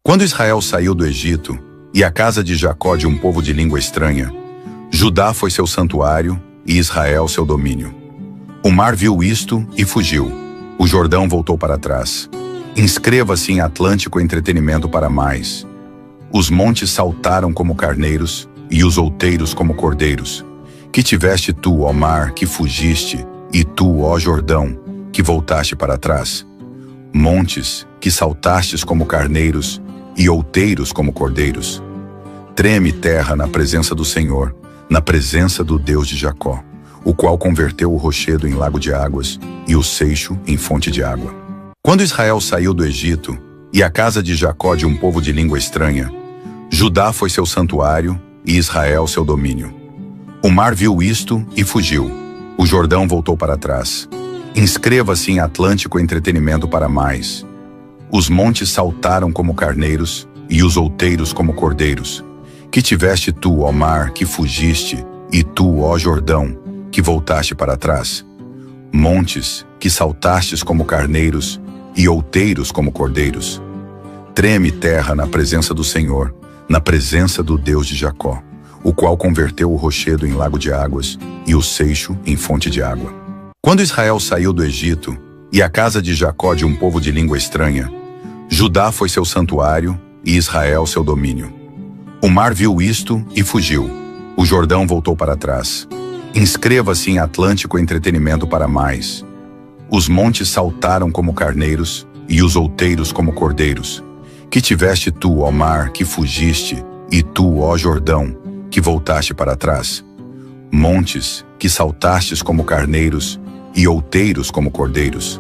Quando Israel saiu do Egito, e a casa de Jacó de um povo de língua estranha, Judá foi seu santuário, e Israel seu domínio. O mar viu isto e fugiu. O Jordão voltou para trás. Inscreva-se em Atlântico Entretenimento para mais. Os montes saltaram como carneiros, e os outeiros como cordeiros. Que tiveste tu, ó mar, que fugiste, e tu, ó Jordão, que voltaste para trás. Montes, que saltastes como carneiros, e outeiros como cordeiros. Treme terra na presença do Senhor, na presença do Deus de Jacó, o qual converteu o rochedo em lago de águas, e o seixo em fonte de água. Quando Israel saiu do Egito, e a casa de Jacó de um povo de língua estranha, Judá foi seu santuário, e Israel seu domínio. O mar viu isto e fugiu. O Jordão voltou para trás. Inscreva-se em Atlântico Entretenimento para mais. Os montes saltaram como carneiros, e os outeiros como cordeiros. Que tiveste tu, ó mar, que fugiste, e tu, ó Jordão, que voltaste para trás. Montes, que saltastes como carneiros, e outeiros como cordeiros. Treme terra na presença do Senhor, na presença do Deus de Jacó, o qual converteu o rochedo em lago de águas, e o seixo em fonte de água. Quando Israel saiu do Egito, e a casa de Jacó de um povo de língua estranha, Judá foi seu santuário, e Israel seu domínio. O mar viu isto e fugiu. O Jordão voltou para trás. Inscreva-se em Atlântico Entretenimento para mais. Os montes saltaram como carneiros, e os outeiros como cordeiros. Que tiveste tu, ó mar, que fugiste, e tu, ó Jordão, que voltaste para trás. Montes, que saltastes como carneiros, e outeiros como cordeiros.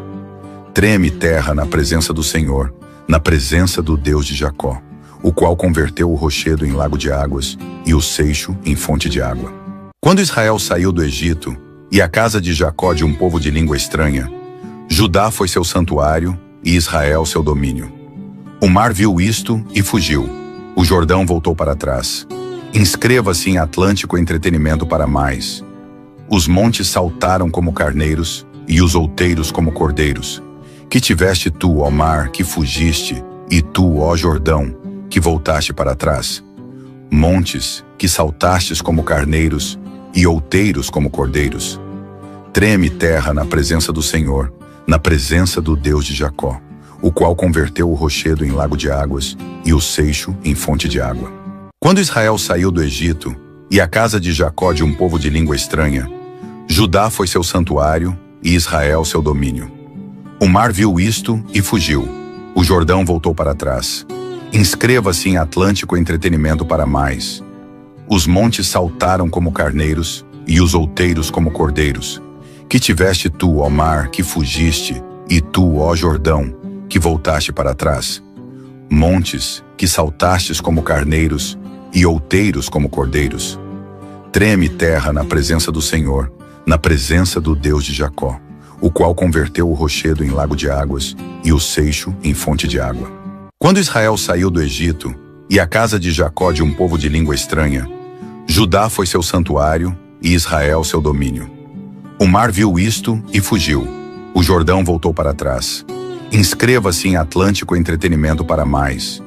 Treme terra na presença do Senhor, na presença do Deus de Jacó, o qual converteu o rochedo em lago de águas, e o seixo em fonte de água. Quando Israel saiu do Egito, e a casa de Jacó de um povo de língua estranha, Judá foi seu santuário, e Israel seu domínio. O mar viu isto e fugiu. O Jordão voltou para trás. Inscreva-se em Atlântico Entretenimento para mais. Os montes saltaram como carneiros, e os outeiros como cordeiros. Que tiveste tu, ó mar, que fugiste, e tu, ó Jordão, que voltaste para trás. Montes, que saltastes como carneiros, e outeiros como cordeiros. Treme terra na presença do Senhor, na presença do Deus de Jacó, o qual converteu o rochedo em lago de águas, e o seixo em fonte de água. Quando Israel saiu do Egito, e a casa de Jacó de um povo de língua estranha, Judá foi seu santuário, e Israel seu domínio. O mar viu isto e fugiu. O Jordão voltou para trás. Inscreva-se em Atlântico Entretenimento para mais. Os montes saltaram como carneiros, e os outeiros como cordeiros. Que tiveste tu, ó mar, que fugiste, e tu, ó Jordão, que voltaste para trás. Montes, que saltastes como carneiros, e outeiros como cordeiros. Treme terra na presença do Senhor, na presença do Deus de Jacó, o qual converteu o rochedo em lago de águas, e o seixo em fonte de água. Quando Israel saiu do Egito, e a casa de Jacó de um povo de língua estranha, Judá foi seu santuário, e Israel seu domínio. O mar viu isto e fugiu. O Jordão voltou para trás. Inscreva-se em Atlântico Entretenimento para mais.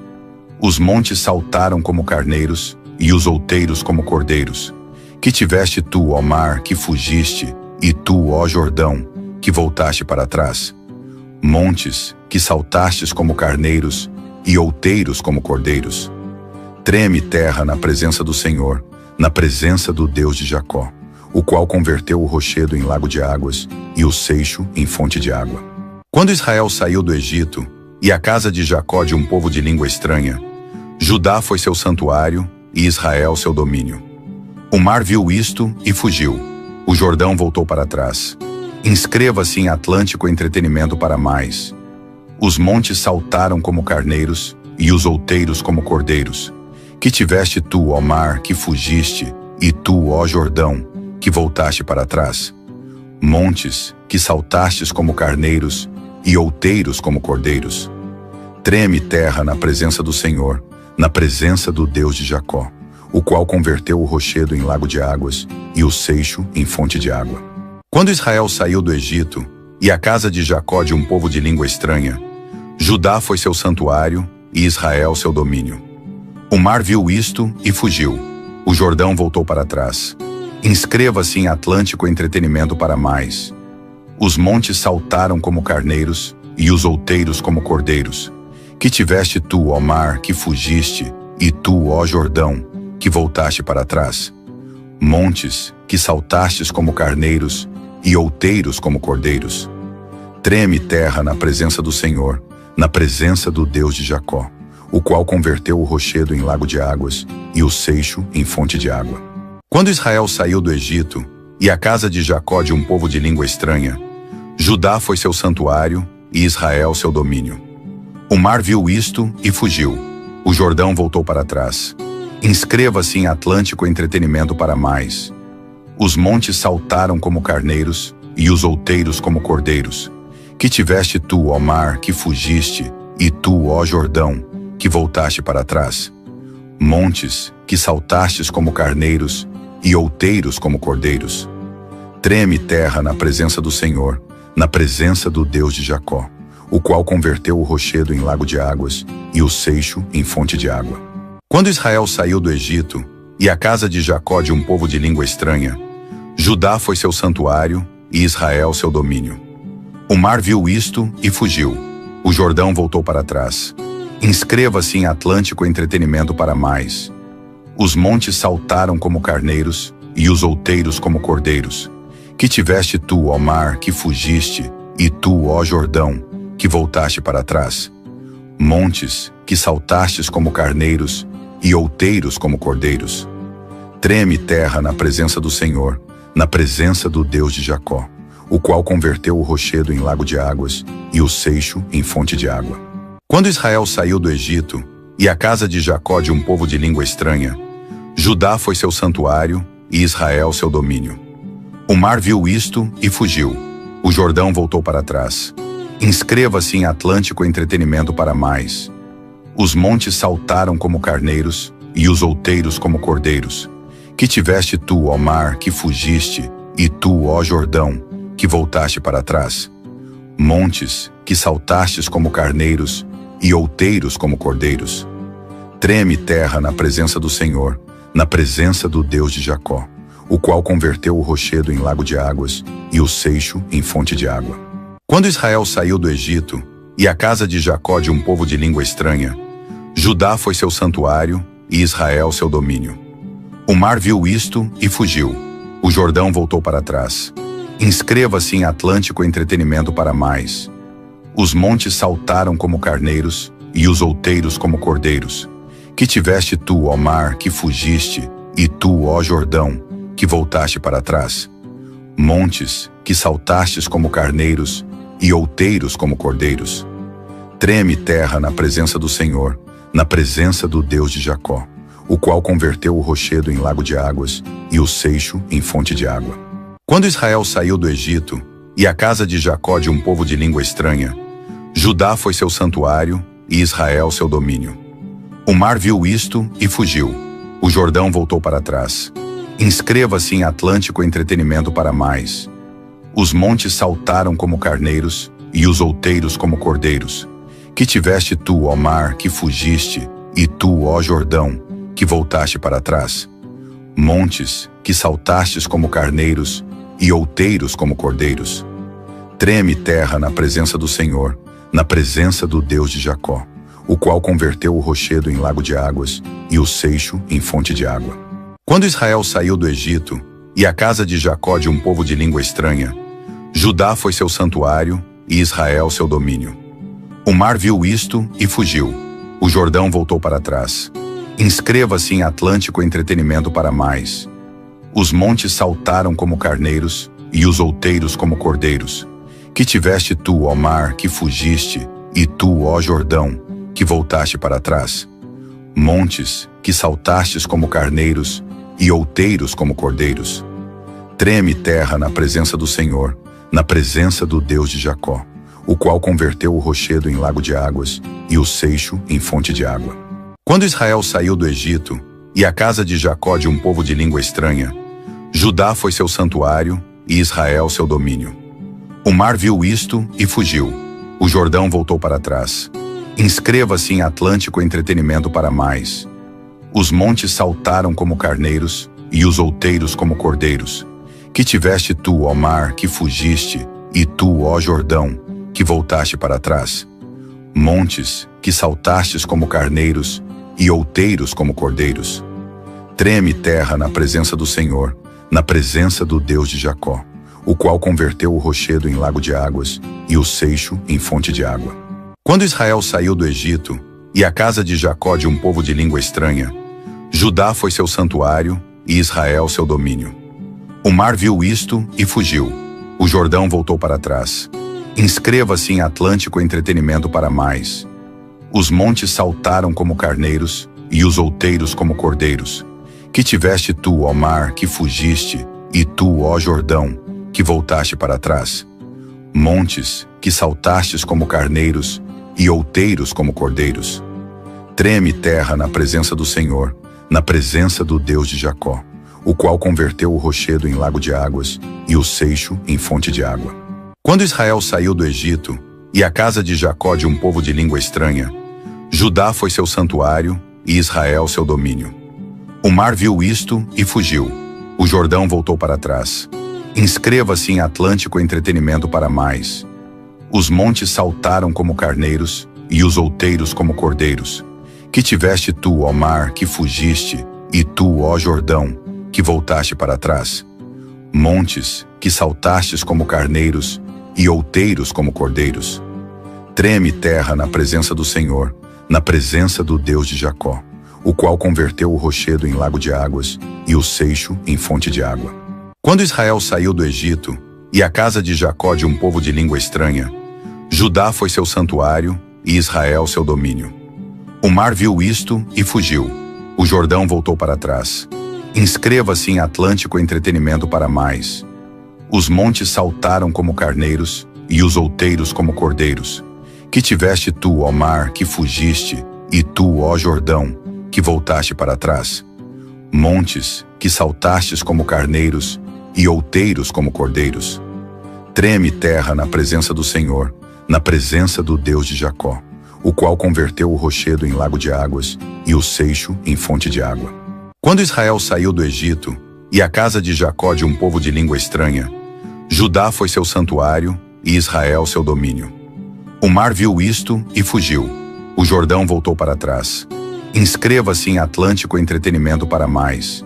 Os montes saltaram como carneiros, e os outeiros como cordeiros. Que tiveste tu, ó mar, que fugiste, e tu, ó Jordão, que voltaste para trás. Montes, que saltastes como carneiros, e outeiros como cordeiros. Treme terra na presença do Senhor, na presença do Deus de Jacó, o qual converteu o rochedo em lago de águas, e o seixo em fonte de água. Quando Israel saiu do Egito, e a casa de Jacó de um povo de língua estranha, Judá foi seu santuário, e Israel seu domínio. O mar viu isto e fugiu. O Jordão voltou para trás. Inscreva-se em Atlântico Entretenimento para mais. Os montes saltaram como carneiros, e os outeiros como cordeiros. Que tiveste tu, ó mar, que fugiste, e tu, ó Jordão, que voltaste para trás. Montes, que saltastes como carneiros, e outeiros como cordeiros. Treme terra na presença do Senhor, na presença do Deus de Jacó, o qual converteu o rochedo em lago de águas, e o seixo em fonte de água. Quando Israel saiu do Egito, e a casa de Jacó de um povo de língua estranha, Judá foi seu santuário, e Israel seu domínio. O mar viu isto e fugiu. O Jordão voltou para trás. Inscreva-se em Atlântico Entretenimento para mais. Os montes saltaram como carneiros e os outeiros como cordeiros. Que tiveste tu, ó mar, que fugiste, e tu, ó Jordão, que voltaste para trás. Montes, que saltastes como carneiros e outeiros como cordeiros. Treme terra na presença do Senhor, na presença do Deus de Jacó, o qual converteu o rochedo em lago de águas e o seixo em fonte de água. Quando Israel saiu do Egito, e a casa de Jacó de um povo de língua estranha, Judá foi seu santuário e Israel seu domínio. O mar viu isto e fugiu. O Jordão voltou para trás. Inscreva-se em Atlântico Entretenimento para mais. Os montes saltaram como carneiros e os outeiros como cordeiros. Que tiveste tu, ó mar, que fugiste, e tu, ó Jordão, que voltaste para trás. Montes, que saltastes como carneiros e outeiros como cordeiros. Treme terra na presença do Senhor, na presença do Deus de Jacó, o qual converteu o rochedo em lago de águas e o seixo em fonte de água. Quando Israel saiu do Egito, e a casa de Jacó de um povo de língua estranha, Judá foi seu santuário e Israel seu domínio. O mar viu isto e fugiu. O Jordão voltou para trás. Inscreva-se em Atlântico Entretenimento para mais. Os montes saltaram como carneiros e os outeiros como cordeiros. Que tiveste tu, ó mar, que fugiste, e tu, ó Jordão, que voltaste para trás. Montes, que saltastes como carneiros e outeiros como cordeiros. Treme terra na presença do Senhor, na presença do Deus de Jacó, o qual converteu o rochedo em lago de águas e o seixo em fonte de água. Quando Israel saiu do Egito, e a casa de Jacó de um povo de língua estranha, Judá foi seu santuário e Israel seu domínio. O mar viu isto e fugiu. O Jordão voltou para trás. Inscreva-se em Atlântico Entretenimento para mais. Os montes saltaram como carneiros e os outeiros como cordeiros. Que tiveste tu, ó mar, que fugiste, e tu, ó Jordão, que voltaste para trás. Montes, que saltastes como carneiros e outeiros como cordeiros. Treme terra na presença do Senhor, na presença do Deus de Jacó, o qual converteu o rochedo em lago de águas e o seixo em fonte de água. Quando Israel saiu do Egito, e a casa de Jacó de um povo de língua estranha, Judá foi seu santuário e Israel seu domínio. O mar viu isto e fugiu. O Jordão voltou para trás. Inscreva-se em Atlântico Entretenimento para mais. Os montes saltaram como carneiros e os outeiros como cordeiros. Que tiveste tu, ó mar, que fugiste, e tu, ó Jordão, que voltaste para trás. Montes, que saltastes como carneiros e outeiros como cordeiros. Treme terra na presença do Senhor, na presença do Deus de Jacó, o qual converteu o rochedo em lago de águas e o seixo em fonte de água. Quando Israel saiu do Egito, e a casa de Jacó de um povo de língua estranha, Judá foi seu santuário e Israel seu domínio. O mar viu isto e fugiu. O Jordão voltou para trás. Inscreva-se em Atlântico Entretenimento para mais. Os montes saltaram como carneiros e os outeiros como cordeiros. Que tiveste tu, ó mar, que fugiste, e tu, ó Jordão, que voltaste para trás. Montes, que saltastes como carneiros e outeiros como cordeiros. Treme terra na presença do Senhor, na presença do Deus de Jacó, o qual converteu o rochedo em lago de águas e o seixo em fonte de água. Quando Israel saiu do Egito, e a casa de Jacó de um povo de língua estranha, Judá foi seu santuário e Israel seu domínio. O mar viu isto e fugiu. O Jordão voltou para trás. Inscreva-se em Atlântico Entretenimento para mais. Os montes saltaram como carneiros e os outeiros como cordeiros. Que tiveste tu, ó mar, que fugiste, e tu, ó Jordão, que voltaste para trás. Montes, que saltastes como carneiros e outeiros como cordeiros. Treme terra na presença do Senhor, na presença do Deus de Jacó, o qual converteu o rochedo em lago de águas e o seixo em fonte de água. Quando Israel saiu do Egito, e a casa de Jacó de um povo de língua estranha, Judá foi seu santuário e Israel seu domínio. O mar viu isto e fugiu. O Jordão voltou para trás. Inscreva-se em Atlântico Entretenimento para mais. Os montes saltaram como carneiros, e os outeiros como cordeiros. Que tiveste tu, ó mar, que fugiste, e tu, ó Jordão, que voltaste para trás. Montes, que saltastes como carneiros, e outeiros como cordeiros. Treme terra na presença do Senhor, na presença do Deus de Jacó, o qual converteu o rochedo em lago de águas, e o seixo em fonte de água. Quando Israel saiu do Egito, e a casa de Jacó de um povo de língua estranha, Judá foi seu santuário, e Israel seu domínio. O mar viu isto e fugiu. O Jordão voltou para trás. Inscreva-se em Atlântico Entretenimento para mais. Os montes saltaram como carneiros, e os outeiros como cordeiros. Que tiveste tu, ó mar, que fugiste, e tu, ó Jordão, que voltaste para trás. Montes, que saltastes como carneiros, e outeiros como cordeiros. Treme terra na presença do Senhor, na presença do Deus de Jacó, o qual converteu o rochedo em lago de águas, e o seixo em fonte de água. Quando Israel saiu do Egito, e a casa de Jacó de um povo de língua estranha, Judá foi seu santuário, e Israel seu domínio. O mar viu isto e fugiu. O Jordão voltou para trás. Inscreva-se em Atlântico Entretenimento para mais. Os montes saltaram como carneiros, e os outeiros como cordeiros. Que tiveste tu, ó mar, que fugiste, e tu, ó Jordão, que voltaste para trás. Montes, que saltastes como carneiros, e outeiros como cordeiros. Treme terra na presença do Senhor, na presença do Deus de Jacó, o qual converteu o rochedo em lago de águas, e o seixo em fonte de água. Quando Israel saiu do Egito, e a casa de Jacó de um povo de língua estranha, Judá foi seu santuário, e Israel seu domínio. O mar viu isto e fugiu. O Jordão voltou para trás. Inscreva-se em Atlântico Entretenimento para mais. Os montes saltaram como carneiros, e os outeiros como cordeiros. Que tiveste tu, ó mar, que fugiste, e tu, ó Jordão, que voltaste para trás. Montes, que saltastes como carneiros, e outeiros como cordeiros. Treme terra na presença do Senhor, na presença do Deus de Jacó, o qual converteu o rochedo em lago de águas, e o seixo em fonte de água. Quando Israel saiu do Egito, e a casa de Jacó de um povo de língua estranha, Judá foi seu santuário, e Israel seu domínio. O mar viu isto e fugiu. O Jordão voltou para trás. Inscreva-se em Atlântico Entretenimento para mais.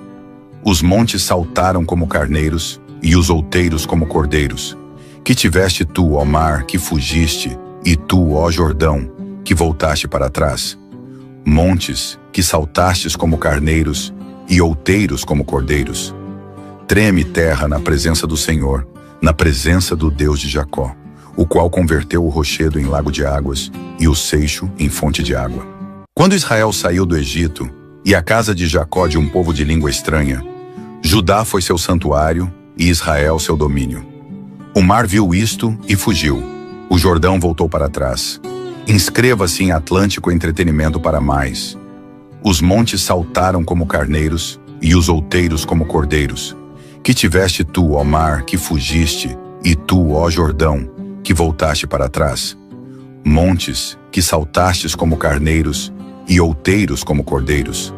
Os montes saltaram como carneiros, e os outeiros como cordeiros. Que tiveste tu, ó mar, que fugiste, e tu, ó Jordão, que voltaste para trás. Montes, que saltastes como carneiros, e outeiros como cordeiros. Treme terra na presença do Senhor, na presença do Deus de Jacó, o qual converteu o rochedo em lago de águas, e o seixo em fonte de água. Quando Israel saiu do Egito, e a casa de Jacó de um povo de língua estranha, Judá foi seu santuário, e Israel seu domínio. O mar viu isto e fugiu. O Jordão voltou para trás. Inscreva-se em Atlântico Entretenimento para mais. Os montes saltaram como carneiros, e os outeiros como cordeiros. Que tiveste tu, ó mar, que fugiste, e tu, ó Jordão, que voltaste para trás. Montes, que saltastes como carneiros, e outeiros como cordeiros.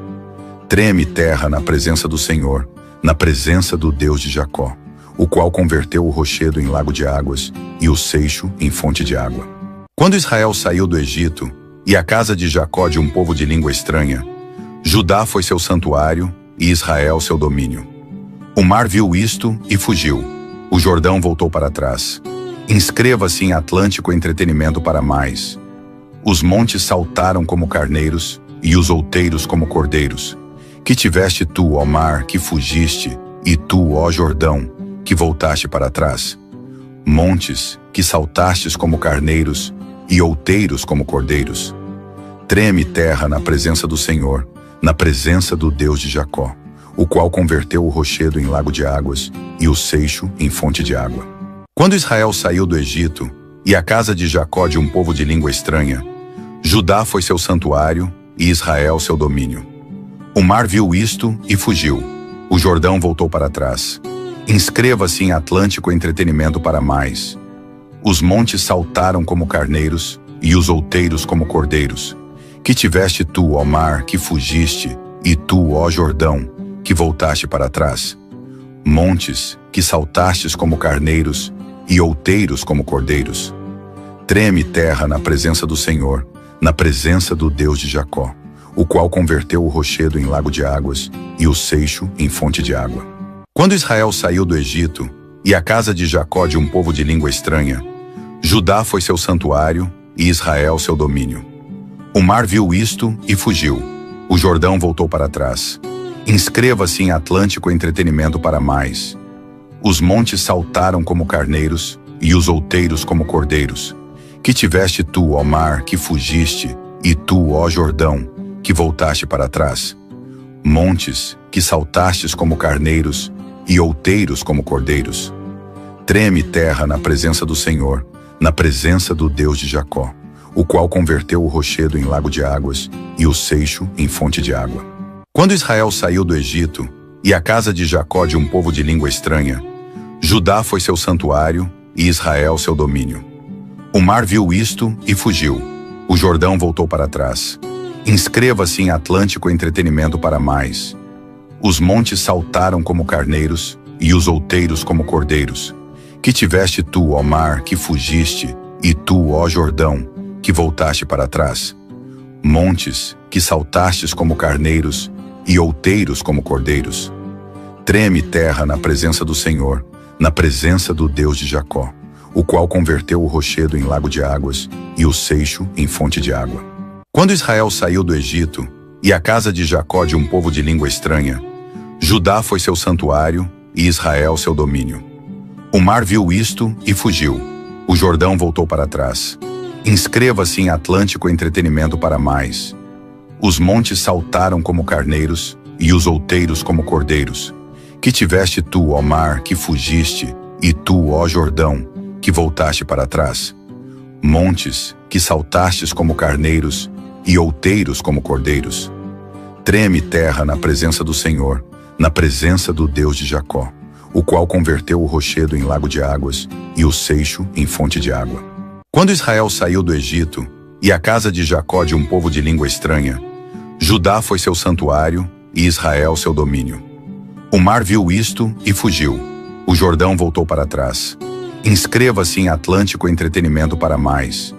Treme terra na presença do Senhor, na presença do Deus de Jacó, o qual converteu o rochedo em lago de águas, e o seixo em fonte de água. Quando Israel saiu do Egito, e a casa de Jacó de um povo de língua estranha, Judá foi seu santuário, e Israel seu domínio. O mar viu isto e fugiu. O Jordão voltou para trás. Inscreva-se em Atlântico Entretenimento para mais. Os montes saltaram como carneiros, e os outeiros como cordeiros. Que tiveste tu, ó mar, que fugiste, e tu, ó Jordão, que voltaste para trás. Montes, que saltastes como carneiros, e outeiros como cordeiros. Treme terra na presença do Senhor, na presença do Deus de Jacó, o qual converteu o rochedo em lago de águas, e o seixo em fonte de água. Quando Israel saiu do Egito, e a casa de Jacó de um povo de língua estranha, Judá foi seu santuário, e Israel seu domínio. O mar viu isto e fugiu. O Jordão voltou para trás. Inscreva-se em Atlântico Entretenimento para mais. Os montes saltaram como carneiros, e os outeiros como cordeiros, que tiveste tu, ó mar, que fugiste, e tu, ó Jordão, que voltaste para trás. Montes, que saltastes como carneiros, e outeiros como cordeiros. Treme terra na presença do Senhor, na presença do Deus de Jacó, o qual converteu o rochedo em lago de águas, e o seixo em fonte de água. Quando Israel saiu do Egito, e a casa de Jacó de um povo de língua estranha, Judá foi seu santuário, e Israel seu domínio. O mar viu isto e fugiu. O Jordão voltou para trás. Inscreva-se em Atlântico Entretenimento para mais. Os montes saltaram como carneiros, e os outeiros como cordeiros. Que tiveste tu, ó mar, que fugiste, e tu, ó Jordão, que voltaste para trás. Montes, que saltastes como carneiros, e outeiros como cordeiros. Treme terra na presença do Senhor, na presença do Deus de Jacó, o qual converteu o rochedo em lago de águas, e o seixo em fonte de água. Quando Israel saiu do Egito, e a casa de Jacó de um povo de língua estranha, Judá foi seu santuário, e Israel seu domínio. O mar viu isto e fugiu. O Jordão voltou para trás. Inscreva-se em Atlântico Entretenimento para mais. Os montes saltaram como carneiros, e os outeiros como cordeiros. Que tiveste tu, ó mar, que fugiste, e tu, ó Jordão, que voltaste para trás. Montes, que saltastes como carneiros, e outeiros como cordeiros. Treme terra na presença do Senhor, na presença do Deus de Jacó, o qual converteu o rochedo em lago de águas, e o seixo em fonte de água. Quando Israel saiu do Egito, e a casa de Jacó de um povo de língua estranha, Judá foi seu santuário, e Israel seu domínio. O mar viu isto e fugiu. O Jordão voltou para trás. Inscreva-se em Atlântico Entretenimento para mais. Os montes saltaram como carneiros, e os outeiros como cordeiros. Que tiveste tu, ó mar, que fugiste, e tu, ó Jordão, que voltaste para trás. Montes, que saltastes como carneiros, e outeiros como cordeiros. Treme terra na presença do Senhor, na presença do Deus de Jacó, o qual converteu o rochedo em lago de águas, e o seixo em fonte de água. Quando Israel saiu do Egito, e a casa de Jacó de um povo de língua estranha, Judá foi seu santuário, e Israel seu domínio. O mar viu isto e fugiu. O Jordão voltou para trás. Inscreva-se em Atlântico Entretenimento para mais.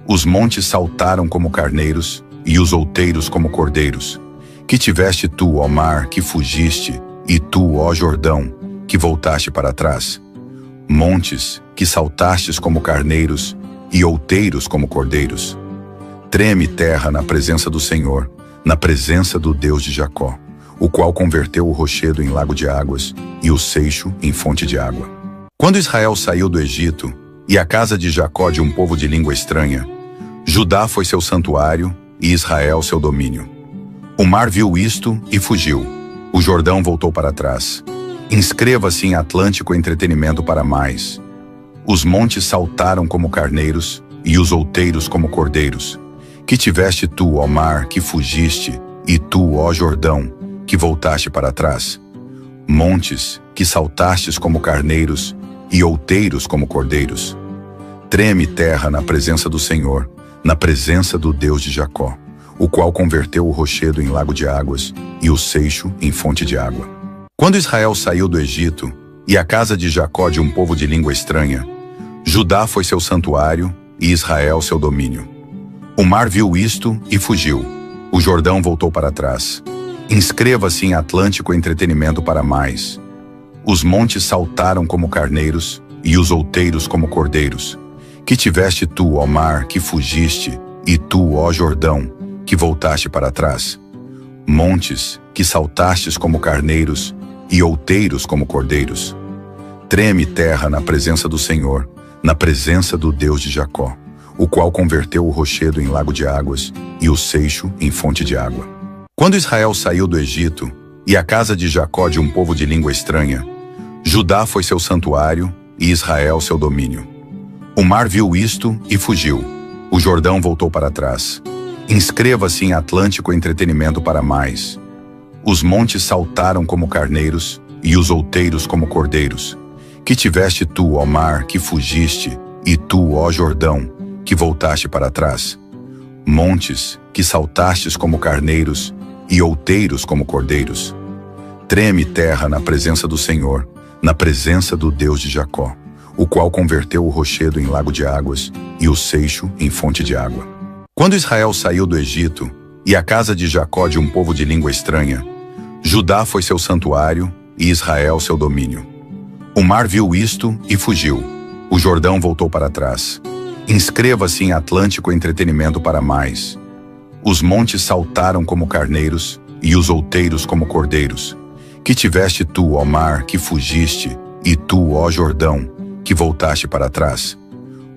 Os montes saltaram como carneiros, e os outeiros como cordeiros. Que tiveste tu, ó mar, que fugiste, e tu, ó Jordão, que voltaste para trás. Montes, que saltastes como carneiros, e outeiros como cordeiros. Treme terra na presença do Senhor, na presença do Deus de Jacó, o qual converteu o rochedo em lago de águas, e o seixo em fonte de água. Quando Israel saiu do Egito, e a casa de Jacó de um povo de língua estranha, Judá foi seu santuário, e Israel seu domínio. O mar viu isto e fugiu. O Jordão voltou para trás. Inscreva-se em Atlântico Entretenimento para mais. Os montes saltaram como carneiros, e os outeiros como cordeiros. Que tiveste tu, ó mar, que fugiste, e tu, ó Jordão, que voltaste para trás. Montes, que saltastes como carneiros, e outeiros como cordeiros. Treme terra na presença do Senhor, na presença do Deus de Jacó, o qual converteu o rochedo em lago de águas, e o seixo em fonte de água. Quando Israel saiu do Egito, e a casa de Jacó de um povo de língua estranha, Judá foi seu santuário, e Israel seu domínio. O mar viu isto e fugiu. O Jordão voltou para trás. Inscreva-se em Atlântico Entretenimento para mais. Os montes saltaram como carneiros, e os outeiros como cordeiros. Que tiveste tu, ó mar, que fugiste, e tu, ó Jordão, que voltaste para trás. Montes, que saltastes como carneiros, e outeiros como cordeiros. Treme terra na presença do Senhor, na presença do Deus de Jacó, o qual converteu o rochedo em lago de águas, e o seixo em fonte de água. Quando Israel saiu do Egito, e a casa de Jacó de um povo de língua estranha, Judá foi seu santuário, e Israel seu domínio. O mar viu isto e fugiu. O Jordão voltou para trás. Inscreva-se em Atlântico Entretenimento para mais. Os montes saltaram como carneiros, e os outeiros como cordeiros. Que tiveste tu, ó mar, que fugiste, e tu, ó Jordão, que voltaste para trás. Montes, que saltastes como carneiros, e outeiros como cordeiros. Treme terra na presença do Senhor, na presença do Deus de Jacó, o qual converteu o rochedo em lago de águas e o seixo em fonte de água. Quando Israel saiu do Egito, e a casa de Jacó de um povo de língua estranha, Judá foi seu santuário e Israel seu domínio. O mar viu isto e fugiu. O Jordão voltou para trás. Inscreva-se em Atlântico Entretenimento para mais. Os montes saltaram como carneiros e os outeiros como cordeiros. Que tiveste tu, ó mar, que fugiste, e tu, ó Jordão, que voltaste para trás.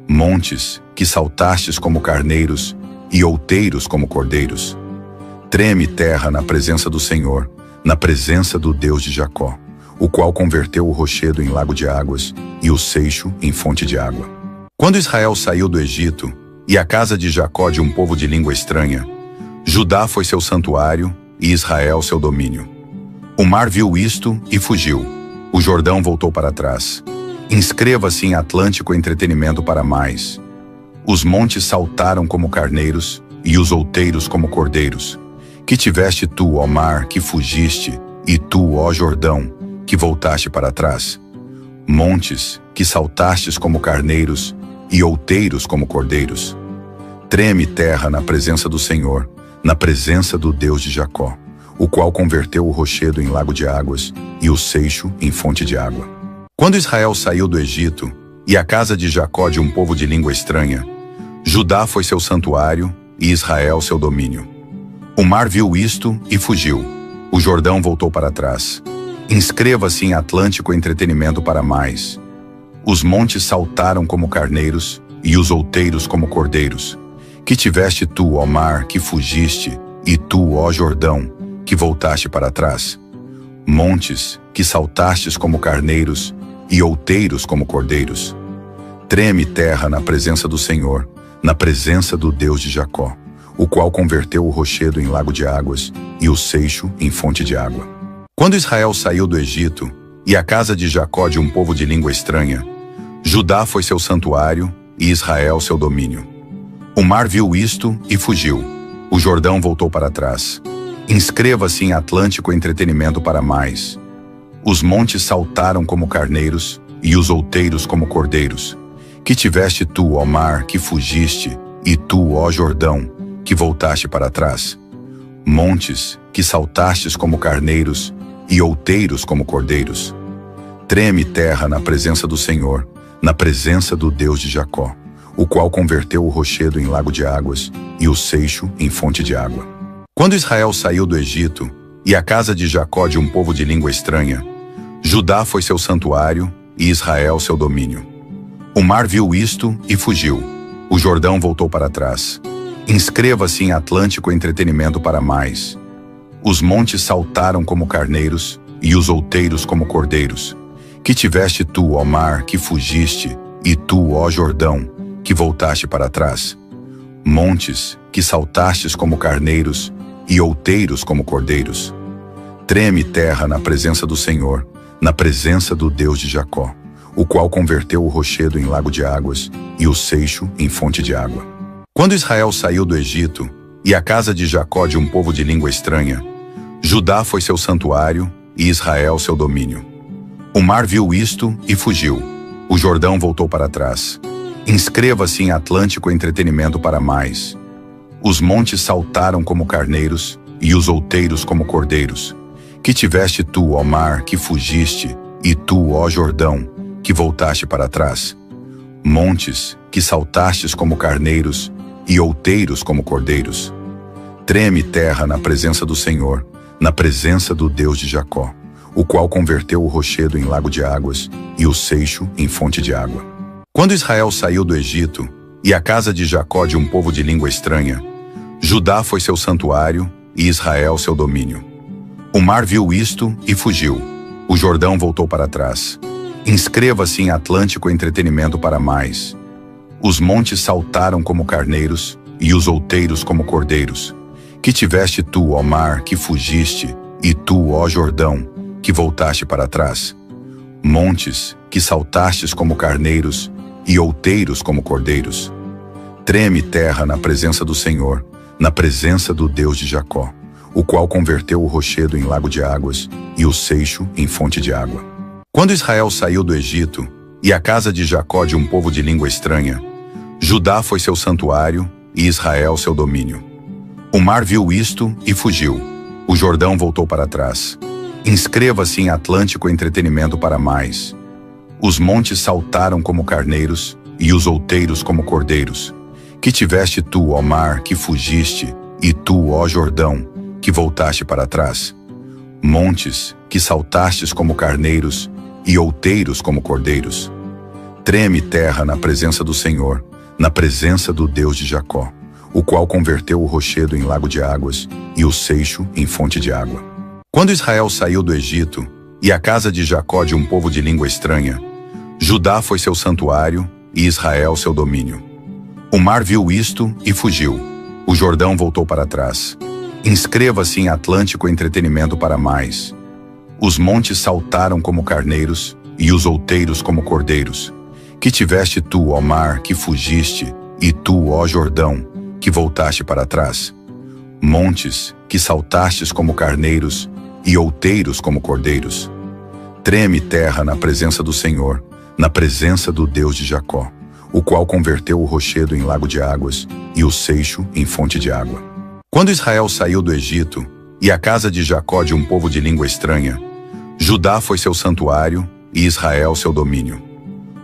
Montes, que saltastes como carneiros e outeiros como cordeiros. Treme terra na presença do Senhor, na presença do Deus de Jacó, o qual converteu o rochedo em lago de águas e o seixo em fonte de água. Quando Israel saiu do Egito, e a casa de Jacó de um povo de língua estranha, Judá foi seu santuário e Israel seu domínio. O mar viu isto e fugiu. O Jordão voltou para trás. Inscreva-se em Atlântico Entretenimento para mais. Os montes saltaram como carneiros e os outeiros como cordeiros. Que tiveste tu, ó mar, que fugiste, e tu, ó Jordão, que voltaste para trás. Montes, que saltastes como carneiros e outeiros como cordeiros. Treme terra na presença do Senhor, na presença do Deus de Jacó, o qual converteu o rochedo em lago de águas e o seixo em fonte de água. Quando Israel saiu do Egito, e a casa de Jacó de um povo de língua estranha, Judá foi seu santuário e Israel seu domínio. O mar viu isto e fugiu. O Jordão voltou para trás. Inscreva-se em Atlântico Entretenimento para mais. Os montes saltaram como carneiros e os outeiros como cordeiros. Que tiveste tu, ó mar, que fugiste, e tu, ó Jordão, que voltaste para trás. Montes, que saltastes como carneiros e outeiros como cordeiros. Treme terra na presença do Senhor, na presença do Deus de Jacó, o qual converteu o rochedo em lago de águas e o seixo em fonte de água. Quando Israel saiu do Egito, e a casa de Jacó de um povo de língua estranha, Judá foi seu santuário e Israel seu domínio. O mar viu isto e fugiu. O Jordão voltou para trás. Inscreva-se em Atlântico Entretenimento para mais. Os montes saltaram como carneiros e os outeiros como cordeiros. Que tiveste tu, ó mar, que fugiste, e tu, ó Jordão, que voltaste para trás. Montes, que saltastes como carneiros e outeiros como cordeiros. Treme terra na presença do Senhor, na presença do Deus de Jacó, o qual converteu o rochedo em lago de águas e o seixo em fonte de água. Quando Israel saiu do Egito, e a casa de Jacó de um povo de língua estranha, Judá foi seu santuário e Israel seu domínio. O mar viu isto e fugiu. O Jordão voltou para trás. Inscreva-se em Atlântico Entretenimento para mais. Os montes saltaram como carneiros e os outeiros como cordeiros. Que tiveste tu, ó mar, que fugiste, e tu, ó Jordão, que voltaste para trás. Montes, que saltastes como carneiros e outeiros como cordeiros. Treme terra na presença do Senhor, na presença do Deus de Jacó, o qual converteu o rochedo em lago de águas e o seixo em fonte de água. Quando Israel saiu do Egito, e a casa de Jacó de um povo de língua estranha, Judá foi seu santuário e Israel seu domínio. O mar viu isto e fugiu. O Jordão voltou para trás. Inscreva-se em Atlântico Entretenimento para mais. Os montes saltaram como carneiros e os outeiros como cordeiros. Que tiveste tu, ó mar, que fugiste, e tu, ó Jordão, que voltaste para trás. Montes, que saltastes como carneiros e outeiros como cordeiros. Treme terra na presença do Senhor, na presença do Deus de Jacó, o qual converteu o rochedo em lago de águas e o seixo em fonte de água. Quando Israel saiu do Egito, e a casa de Jacó de um povo de língua estranha, Judá foi seu santuário e Israel seu domínio. O mar viu isto e fugiu. O Jordão voltou para trás. Inscreva-se em Atlântico Entretenimento para mais. Os montes saltaram como carneiros e os outeiros como cordeiros. Que tiveste tu, ó mar, que fugiste, e tu, ó Jordão, que voltaste para trás. Montes, que saltastes como carneiros e outeiros como cordeiros. Treme terra na presença do Senhor, na presença do Deus de Jacó, o qual converteu o rochedo em lago de águas e o seixo em fonte de água. Quando Israel saiu do Egito, e a casa de Jacó de um povo de língua estranha, Judá foi seu santuário e Israel seu domínio. O mar viu isto e fugiu. O Jordão voltou para trás. Inscreva-se em Atlântico Entretenimento para mais. Os montes saltaram como carneiros e os outeiros como cordeiros. Que tiveste tu, ó mar, que fugiste, e tu, ó Jordão, que voltaste para trás. Montes, que saltastes como carneiros e outeiros como cordeiros. Treme terra na presença do Senhor, na presença do Deus de Jacó, o qual converteu o rochedo em lago de águas e o seixo em fonte de água. Quando Israel saiu do Egito, e a casa de Jacó de um povo de língua estranha, Judá foi seu santuário e Israel seu domínio. O mar viu isto e fugiu. O Jordão voltou para trás. Inscreva-se em Atlântico Entretenimento para mais. Os montes saltaram como carneiros e os outeiros como cordeiros. Que tiveste tu, ó mar, que fugiste, e tu, ó Jordão, que voltaste para trás. Montes, que saltastes como carneiros e outeiros como cordeiros. Treme terra na presença do Senhor, na presença do Deus de Jacó, o qual converteu o rochedo em lago de águas e o seixo em fonte de água. Quando Israel saiu do Egito, e a casa de Jacó de um povo de língua estranha, Judá foi seu santuário e Israel seu domínio.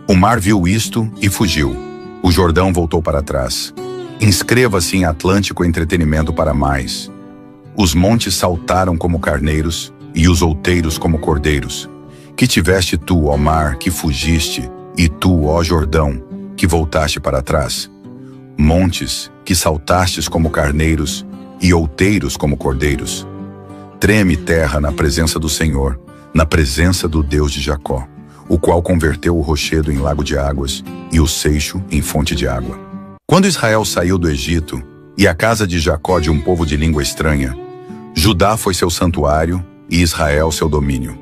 O mar viu isto e fugiu. O Jordão voltou para trás. Inscreva-se em Atlântico Entretenimento para mais. Os montes saltaram como carneiros e os outeiros como cordeiros. Que tiveste tu, ó mar, que fugiste, e tu, ó Jordão, que voltaste para trás. Montes, que saltastes como carneiros e outeiros como cordeiros. Treme terra na presença do Senhor, na presença do Deus de Jacó, o qual converteu o rochedo em lago de águas e o seixo em fonte de água. Quando Israel saiu do Egito, e a casa de Jacó de um povo de língua estranha, Judá foi seu santuário e Israel seu domínio.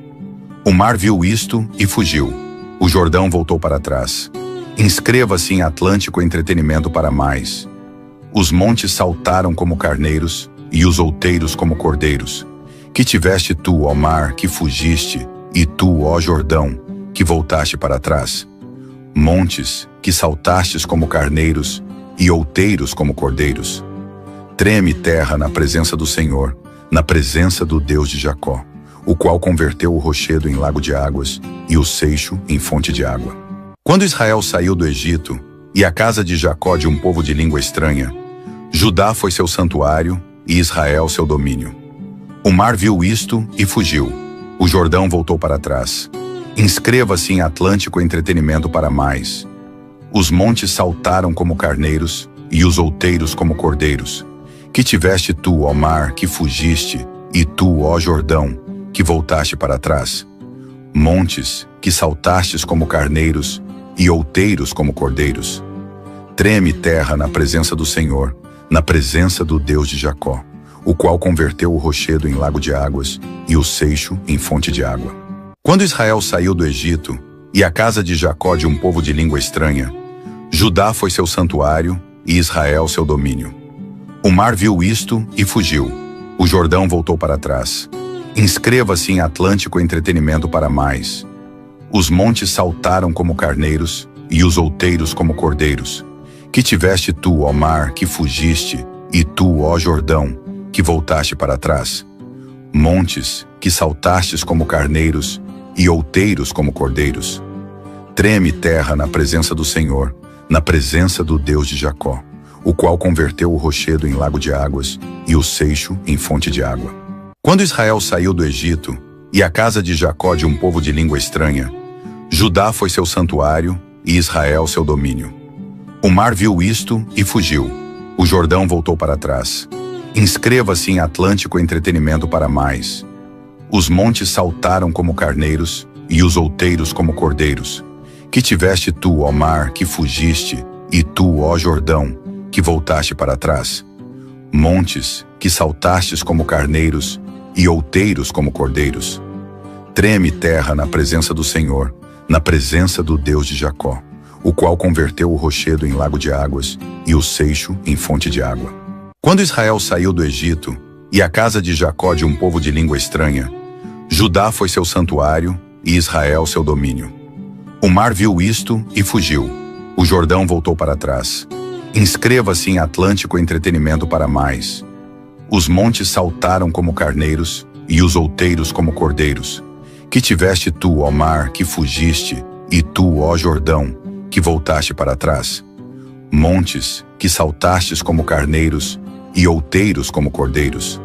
O mar viu isto e fugiu. O Jordão voltou para trás. Inscreva-se em Atlântico Entretenimento para mais. Os montes saltaram como carneiros e os outeiros como cordeiros. Que tiveste tu, ó mar, que fugiste, e tu, ó Jordão, que voltaste para trás. Montes, que saltastes como carneiros e outeiros como cordeiros. Treme terra na presença do Senhor, na presença do Deus de Jacó, o qual converteu o rochedo em lago de águas e o seixo em fonte de água. Quando Israel saiu do Egito, e a casa de Jacó de um povo de língua estranha, Judá foi seu santuário e Israel seu domínio. O mar viu isto e fugiu. O Jordão voltou para trás. Inscreva-se em Atlântico Entretenimento para mais. Os montes saltaram como carneiros e os outeiros como cordeiros. Que tiveste tu, ó mar, que fugiste, e tu, ó Jordão, que voltaste para trás. Montes, que saltastes como carneiros e outeiros como cordeiros. Treme terra na presença do Senhor, na presença do Deus de Jacó, o qual converteu o rochedo em lago de águas e o seixo em fonte de água. Quando Israel saiu do Egito, e a casa de Jacó de um povo de língua estranha, Judá foi seu santuário e Israel seu domínio. O mar viu isto e fugiu. O Jordão voltou para trás. Inscreva-se em Atlântico Entretenimento para mais. Os montes saltaram como carneiros e os outeiros como cordeiros. Que tiveste tu, ó mar, que fugiste, e tu, ó Jordão, que voltaste para trás. Montes, que saltastes como carneiros e outeiros como cordeiros. Treme terra na presença do Senhor, na presença do Deus de Jacó, o qual converteu o rochedo em lago de águas e o seixo em fonte de água. Quando Israel saiu do Egito, e a casa de Jacó de um povo de língua estranha, Judá foi seu santuário e Israel seu domínio. O mar viu isto e fugiu. O Jordão voltou para trás. Inscreva-se em Atlântico Entretenimento para mais. Os montes saltaram como carneiros e os outeiros como cordeiros. Que tiveste tu, ó mar, que fugiste, e tu, ó Jordão, que voltaste para trás. Montes, que saltastes como carneiros e outeiros como cordeiros. Treme terra na presença do Senhor, na presença do Deus de Jacó, o qual converteu o rochedo em lago de águas e o seixo em fonte de água. Quando Israel saiu do Egito, e a casa de Jacó de um povo de língua estranha, Judá foi seu santuário e Israel seu domínio. O mar viu isto e fugiu. O Jordão voltou para trás. Inscreva-se em Atlântico Entretenimento para mais. Os montes saltaram como carneiros e os outeiros como cordeiros. Que tiveste tu, ó mar, que fugiste, e tu, ó Jordão, que voltaste para trás. Montes, que saltastes como carneiros e outeiros como cordeiros.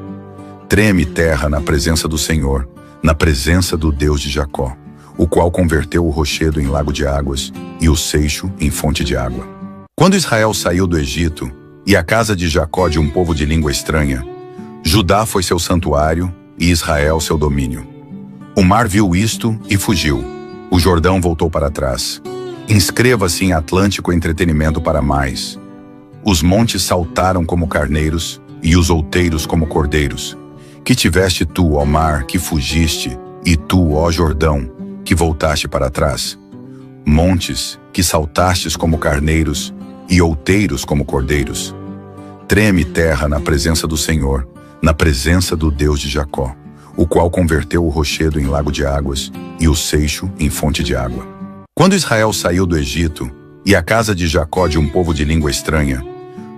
Treme terra na presença do Senhor, na presença do Deus de Jacó, o qual converteu o rochedo em lago de águas e o seixo em fonte de água. Quando Israel saiu do Egito, e a casa de Jacó de um povo de língua estranha, Judá foi seu santuário e Israel seu domínio. O mar viu isto e fugiu. O Jordão voltou para trás. Inscreva-se em Atlântico Entretenimento para mais. Os montes saltaram como carneiros e os outeiros como cordeiros. Que tiveste tu, ó mar, que fugiste, e tu, ó Jordão, que voltaste para trás. Montes, que saltastes como carneiros e outeiros como cordeiros. Treme terra na presença do Senhor, na presença do Deus de Jacó, o qual converteu o rochedo em lago de águas e o seixo em fonte de água. Quando Israel saiu do Egito, e a casa de Jacó de um povo de língua estranha,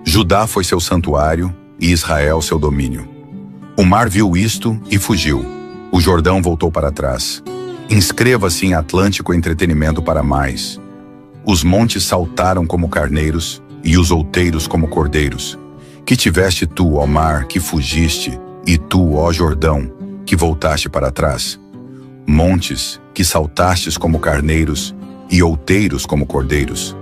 Judá foi seu santuário e Israel seu domínio. O mar viu isto e fugiu. O Jordão voltou para trás. Inscreva-se em Atlântico Entretenimento para mais. Os montes saltaram como carneiros e os outeiros como cordeiros. Que tiveste tu, ó mar, que fugiste, e tu, ó Jordão, que voltaste para trás. Montes, que saltastes como carneiros e outeiros como cordeiros.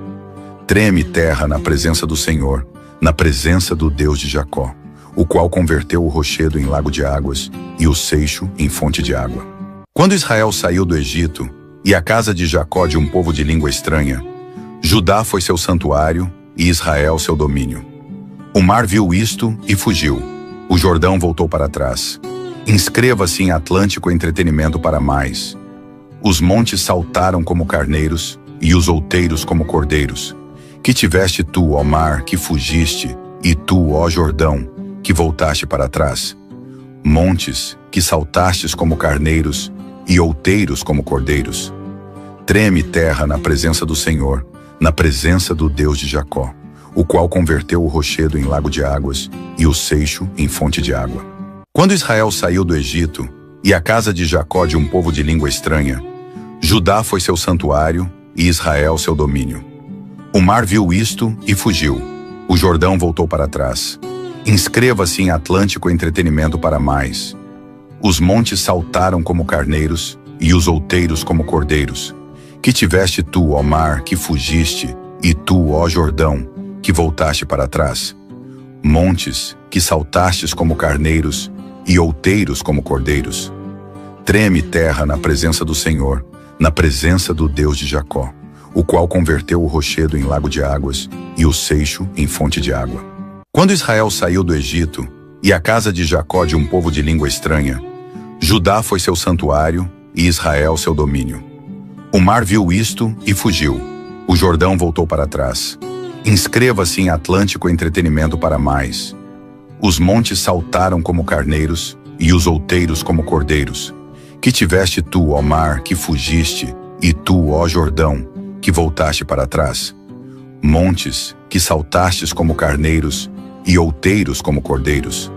Treme terra na presença do Senhor, na presença do Deus de Jacó, o qual converteu o rochedo em lago de águas e o seixo em fonte de água. Quando Israel saiu do Egito, e a casa de Jacó de um povo de língua estranha, Judá foi seu santuário e Israel seu domínio. O mar viu isto e fugiu. O Jordão voltou para trás. Inscreva-se em Atlântico Entretenimento para mais. Os montes saltaram como carneiros e os outeiros como cordeiros. Que tiveste tu, ó mar, que fugiste, e tu, ó Jordão, que voltaste para trás. Montes, que saltastes como carneiros e outeiros como cordeiros. Treme terra na presença do Senhor, na presença do Deus de Jacó, o qual converteu o rochedo em lago de águas e o seixo em fonte de água. Quando Israel saiu do Egito, e a casa de Jacó de um povo de língua estranha, Judá foi seu santuário e Israel seu domínio. O mar viu isto e fugiu. O Jordão voltou para trás. Inscreva-se em Atlântico Entretenimento para mais. Os montes saltaram como carneiros e os outeiros como cordeiros. Que tiveste tu, ó mar, que fugiste, e tu, ó Jordão, que voltaste para trás. Montes, que saltastes como carneiros e outeiros como cordeiros. Treme terra na presença do Senhor, na presença do Deus de Jacó, o qual converteu o rochedo em lago de águas e o seixo em fonte de água. Quando Israel saiu do Egito, e a casa de Jacó de um povo de língua estranha, Judá foi seu santuário e Israel seu domínio. O mar viu isto e fugiu. O Jordão voltou para trás. Inscreva-se em Atlântico Entretenimento para mais. Os montes saltaram como carneiros e os outeiros como cordeiros. Que tiveste tu, ó mar, que fugiste, e tu, ó Jordão, que voltaste para trás. Montes, que saltastes como carneiros e outeiros como cordeiros.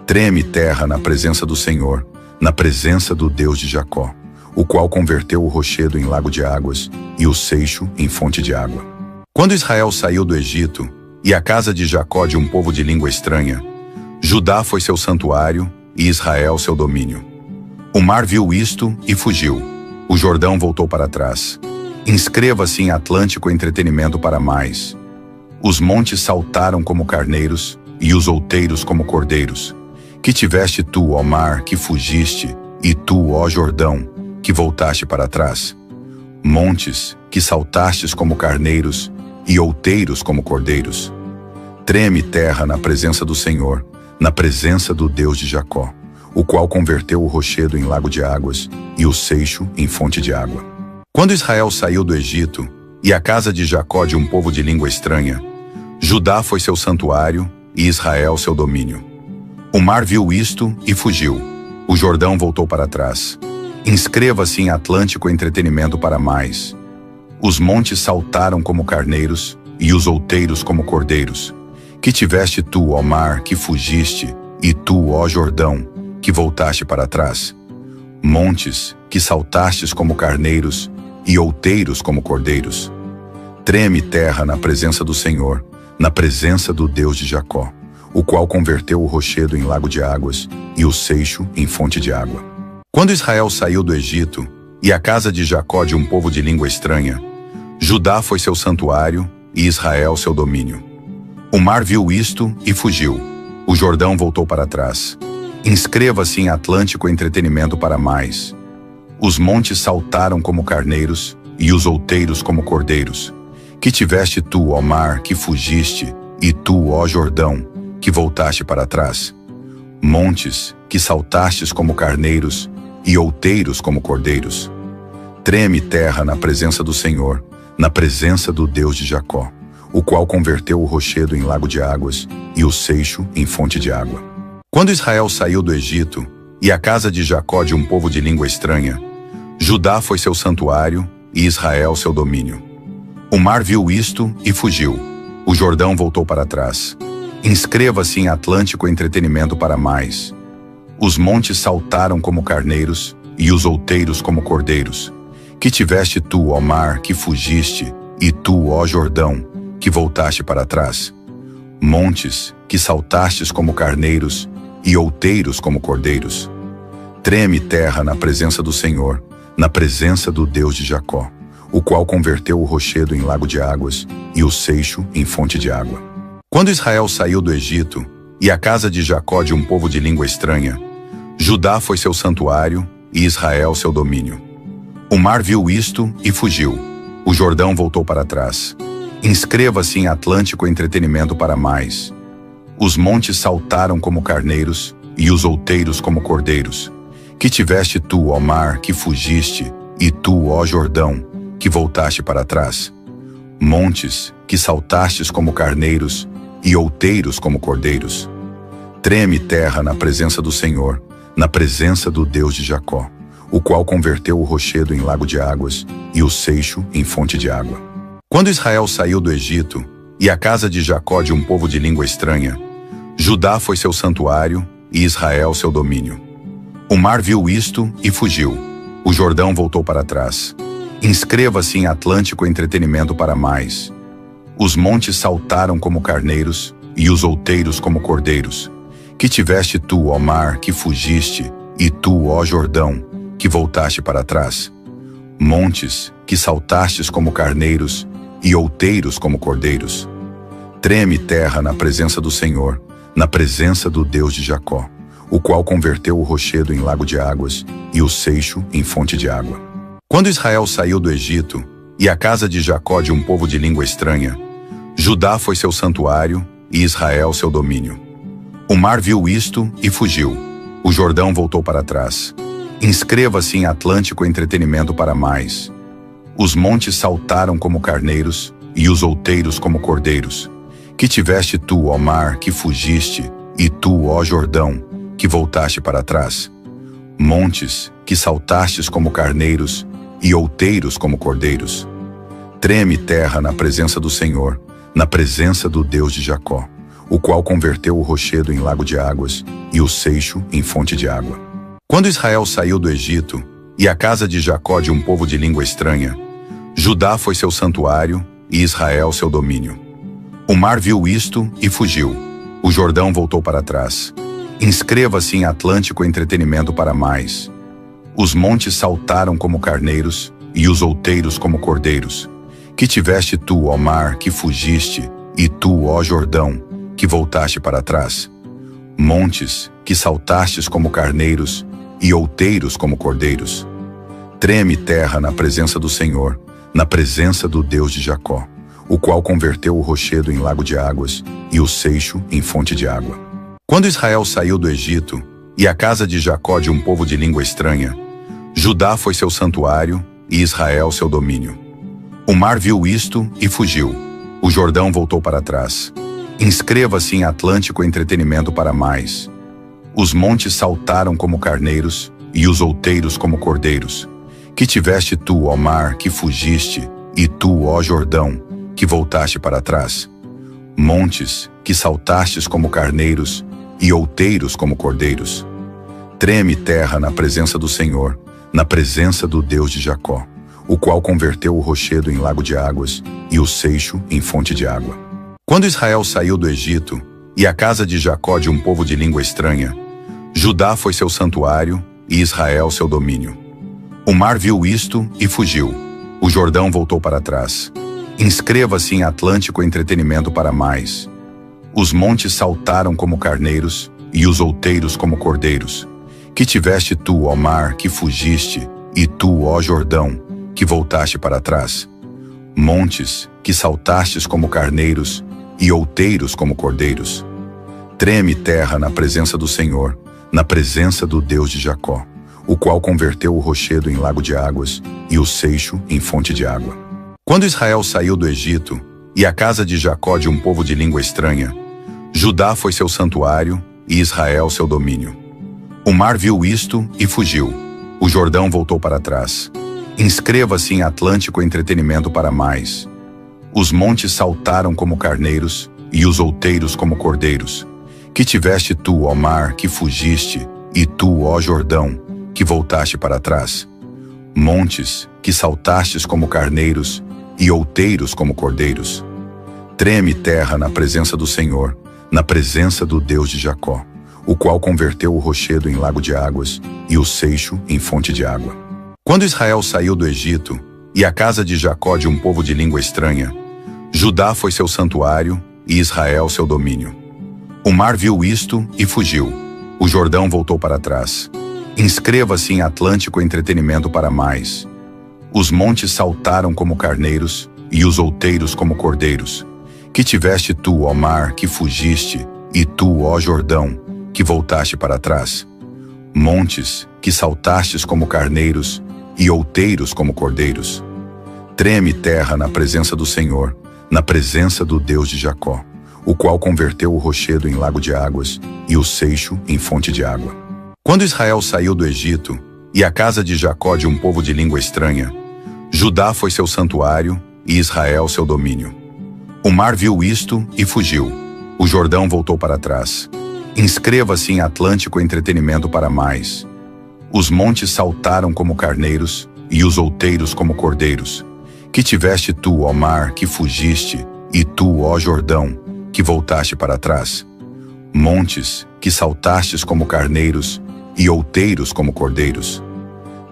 Treme terra na presença do Senhor, na presença do Deus de Jacó, o qual converteu o rochedo em lago de águas e o seixo em fonte de água. Quando Israel saiu do Egito, e a casa de Jacó de um povo de língua estranha, Judá foi seu santuário e Israel seu domínio. O mar viu isto e fugiu. O Jordão voltou para trás. Inscreva-se em Atlântico Entretenimento para mais. Os montes saltaram como carneiros e os outeiros como cordeiros. Que tiveste tu, ó mar, que fugiste, e tu, ó Jordão, que voltaste para trás. Montes, que saltastes como carneiros e outeiros como cordeiros. Treme terra na presença do Senhor, na presença do Deus de Jacó, o qual converteu o rochedo em lago de águas e o seixo em fonte de água. Quando Israel saiu do Egito, e a casa de Jacó de um povo de língua estranha. Judá foi seu santuário, e Israel seu domínio. O mar viu isto e fugiu. O Jordão voltou para trás. Inscreva-se em Atlântico Entretenimento para mais. Os montes saltaram como carneiros, e os outeiros como cordeiros. Que tiveste tu, ó mar, que fugiste, e tu, ó Jordão, que voltaste para trás. Montes, que saltastes como carneiros, e outeiros como cordeiros. Treme terra na presença do Senhor, na presença do Deus de Jacó, o qual converteu o rochedo em lago de águas, e o seixo em fonte de água. Quando Israel saiu do Egito, e a casa de Jacó de um povo de língua estranha, Judá foi seu santuário, e Israel seu domínio. O mar viu isto e fugiu. O Jordão voltou para trás. Inscreva-se em Atlântico Entretenimento para mais. Os montes saltaram como carneiros, e os outeiros como cordeiros. Que tiveste tu, ó mar, que fugiste, e tu, ó Jordão, que voltaste para trás. Montes, que saltastes como carneiros, e outeiros como cordeiros. Treme terra na presença do Senhor, na presença do Deus de Jacó, o qual converteu o rochedo em lago de águas, e o seixo em fonte de água. Quando Israel saiu do Egito, e a casa de Jacó de um povo de língua estranha, Judá foi seu santuário, e Israel seu domínio. O mar viu isto e fugiu. O Jordão voltou para trás. Inscreva-se em Atlântico Entretenimento para mais. Os montes saltaram como carneiros, e os outeiros como cordeiros. Que tiveste tu, ó mar, que fugiste, e tu, ó Jordão, que voltaste para trás. Montes, que saltastes como carneiros, e outeiros como cordeiros. Treme terra na presença do Senhor, na presença do Deus de Jacó, o qual converteu o rochedo em lago de águas, e o seixo em fonte de água. Quando Israel saiu do Egito, e a casa de Jacó de um povo de língua estranha, Judá foi seu santuário, e Israel seu domínio. O mar viu isto e fugiu. O Jordão voltou para trás. Inscreva-se em Atlântico Entretenimento para mais. Os montes saltaram como carneiros, e os outeiros como cordeiros. Que tiveste tu, ó mar, que fugiste, e tu, ó Jordão, que voltaste para trás. Montes, que saltastes como carneiros, e outeiros como cordeiros. Treme terra na presença do Senhor, na presença do Deus de Jacó, o qual converteu o rochedo em lago de águas, e o seixo em fonte de água. Quando Israel saiu do Egito, e a casa de Jacó de um povo de língua estranha, Judá foi seu santuário, e Israel seu domínio. O mar viu isto e fugiu. O Jordão voltou para trás. Inscreva-se em Atlântico Entretenimento para mais. Os montes saltaram como carneiros, e os outeiros como cordeiros. Que tiveste tu, ó mar, que fugiste, e tu, ó Jordão, que voltaste para trás. Montes, que saltastes como carneiros, e outeiros como cordeiros. Treme terra na presença do Senhor, na presença do Deus de Jacó, o qual converteu o rochedo em lago de águas, e o seixo em fonte de água. Quando Israel saiu do Egito, e a casa de Jacó de um povo de língua estranha, Judá foi seu santuário, e Israel seu domínio. O mar viu isto e fugiu. O Jordão voltou para trás. Inscreva-se em Atlântico Entretenimento para mais. Os montes saltaram como carneiros, e os outeiros como cordeiros. Que tiveste tu, ó mar, que fugiste, e tu, ó Jordão, que voltaste para trás. Montes, que saltastes como carneiros, e outeiros como cordeiros. Treme terra na presença do Senhor, na presença do Deus de Jacó, o qual converteu o rochedo em lago de águas, e o seixo em fonte de água. Quando Israel saiu do Egito, e a casa de Jacó de um povo de língua estranha, Judá foi seu santuário, e Israel seu domínio. O mar viu isto e fugiu. O Jordão voltou para trás. Inscreva-se em Atlântico Entretenimento para mais. Os montes saltaram como carneiros, e os outeiros como cordeiros. Que tiveste tu, ó mar, que fugiste, e tu, ó Jordão, que voltaste para trás. Montes, que saltastes como carneiros, e outeiros como cordeiros. Treme terra na presença do Senhor, na presença do Deus de Jacó, o qual converteu o rochedo em lago de águas, e o seixo em fonte de água. Quando Israel saiu do Egito, e a casa de Jacó de um povo de língua estranha, Judá foi seu santuário, e Israel seu domínio. O mar viu isto e fugiu. O Jordão voltou para trás. Inscreva-se em Atlântico Entretenimento para mais. Os montes saltaram como carneiros e os outeiros como cordeiros. Que tiveste tu, ó mar, que fugiste, e tu, ó Jordão, que voltaste para trás. Montes, que saltastes como carneiros e outeiros como cordeiros. Treme terra na presença do Senhor, na presença do Deus de Jacó, o qual converteu o rochedo em lago de águas e o seixo em fonte de água. Quando Israel saiu do Egito, e a casa de Jacó de um povo de língua estranha, Judá foi seu santuário e Israel seu domínio. O mar viu isto e fugiu. O Jordão voltou para trás. Inscreva-se em Atlântico Entretenimento para mais. Os montes saltaram como carneiros e os outeiros como cordeiros. Que tiveste tu, ó mar, que fugiste, e tu, ó Jordão, que voltaste para trás. Montes, que saltastes como carneiros e outeiros como cordeiros. Treme terra na presença do Senhor, na presença do Deus de Jacó, o qual converteu o rochedo em lago de águas e o seixo em fonte de água. Quando Israel saiu do Egito, e a casa de Jacó de um povo de língua estranha, Judá foi seu santuário e Israel seu domínio. O mar viu isto e fugiu. O Jordão voltou para trás. Inscreva-se em Atlântico Entretenimento para mais. Os montes saltaram como carneiros e os outeiros como cordeiros. Que tiveste tu, ó mar, que fugiste, e tu, ó Jordão, que voltaste para trás. Montes, que saltastes como carneiros e outeiros como cordeiros. Treme terra na presença do Senhor, na presença do Deus de Jacó, o qual converteu o rochedo em lago de águas e o seixo em fonte de água. Quando Israel saiu do Egito, e a casa de Jacó de um povo de língua estranha, Judá foi seu santuário e Israel seu domínio. O mar viu isto e fugiu. O Jordão voltou para trás. Inscreva-se em Atlântico Entretenimento para mais. Os montes saltaram como carneiros e os outeiros como cordeiros. Que tiveste tu, ó mar, que fugiste, e tu, ó Jordão, que voltaste para trás. Montes, que saltastes como carneiros e outeiros como cordeiros. Treme terra na presença do Senhor, na presença do Deus de Jacó, o qual converteu o rochedo em lago de águas e o seixo em fonte de água. Quando Israel saiu do Egito, e a casa de Jacó de um povo de língua estranha, Judá foi seu santuário e Israel seu domínio. O mar viu isto e fugiu. O Jordão voltou para trás. Inscreva-se em Atlântico Entretenimento para mais. Os montes saltaram como carneiros e os outeiros como cordeiros. Que tiveste tu, ó mar, que fugiste, e tu, ó Jordão, que voltaste para trás. Montes, que saltastes como carneiros e outeiros como cordeiros.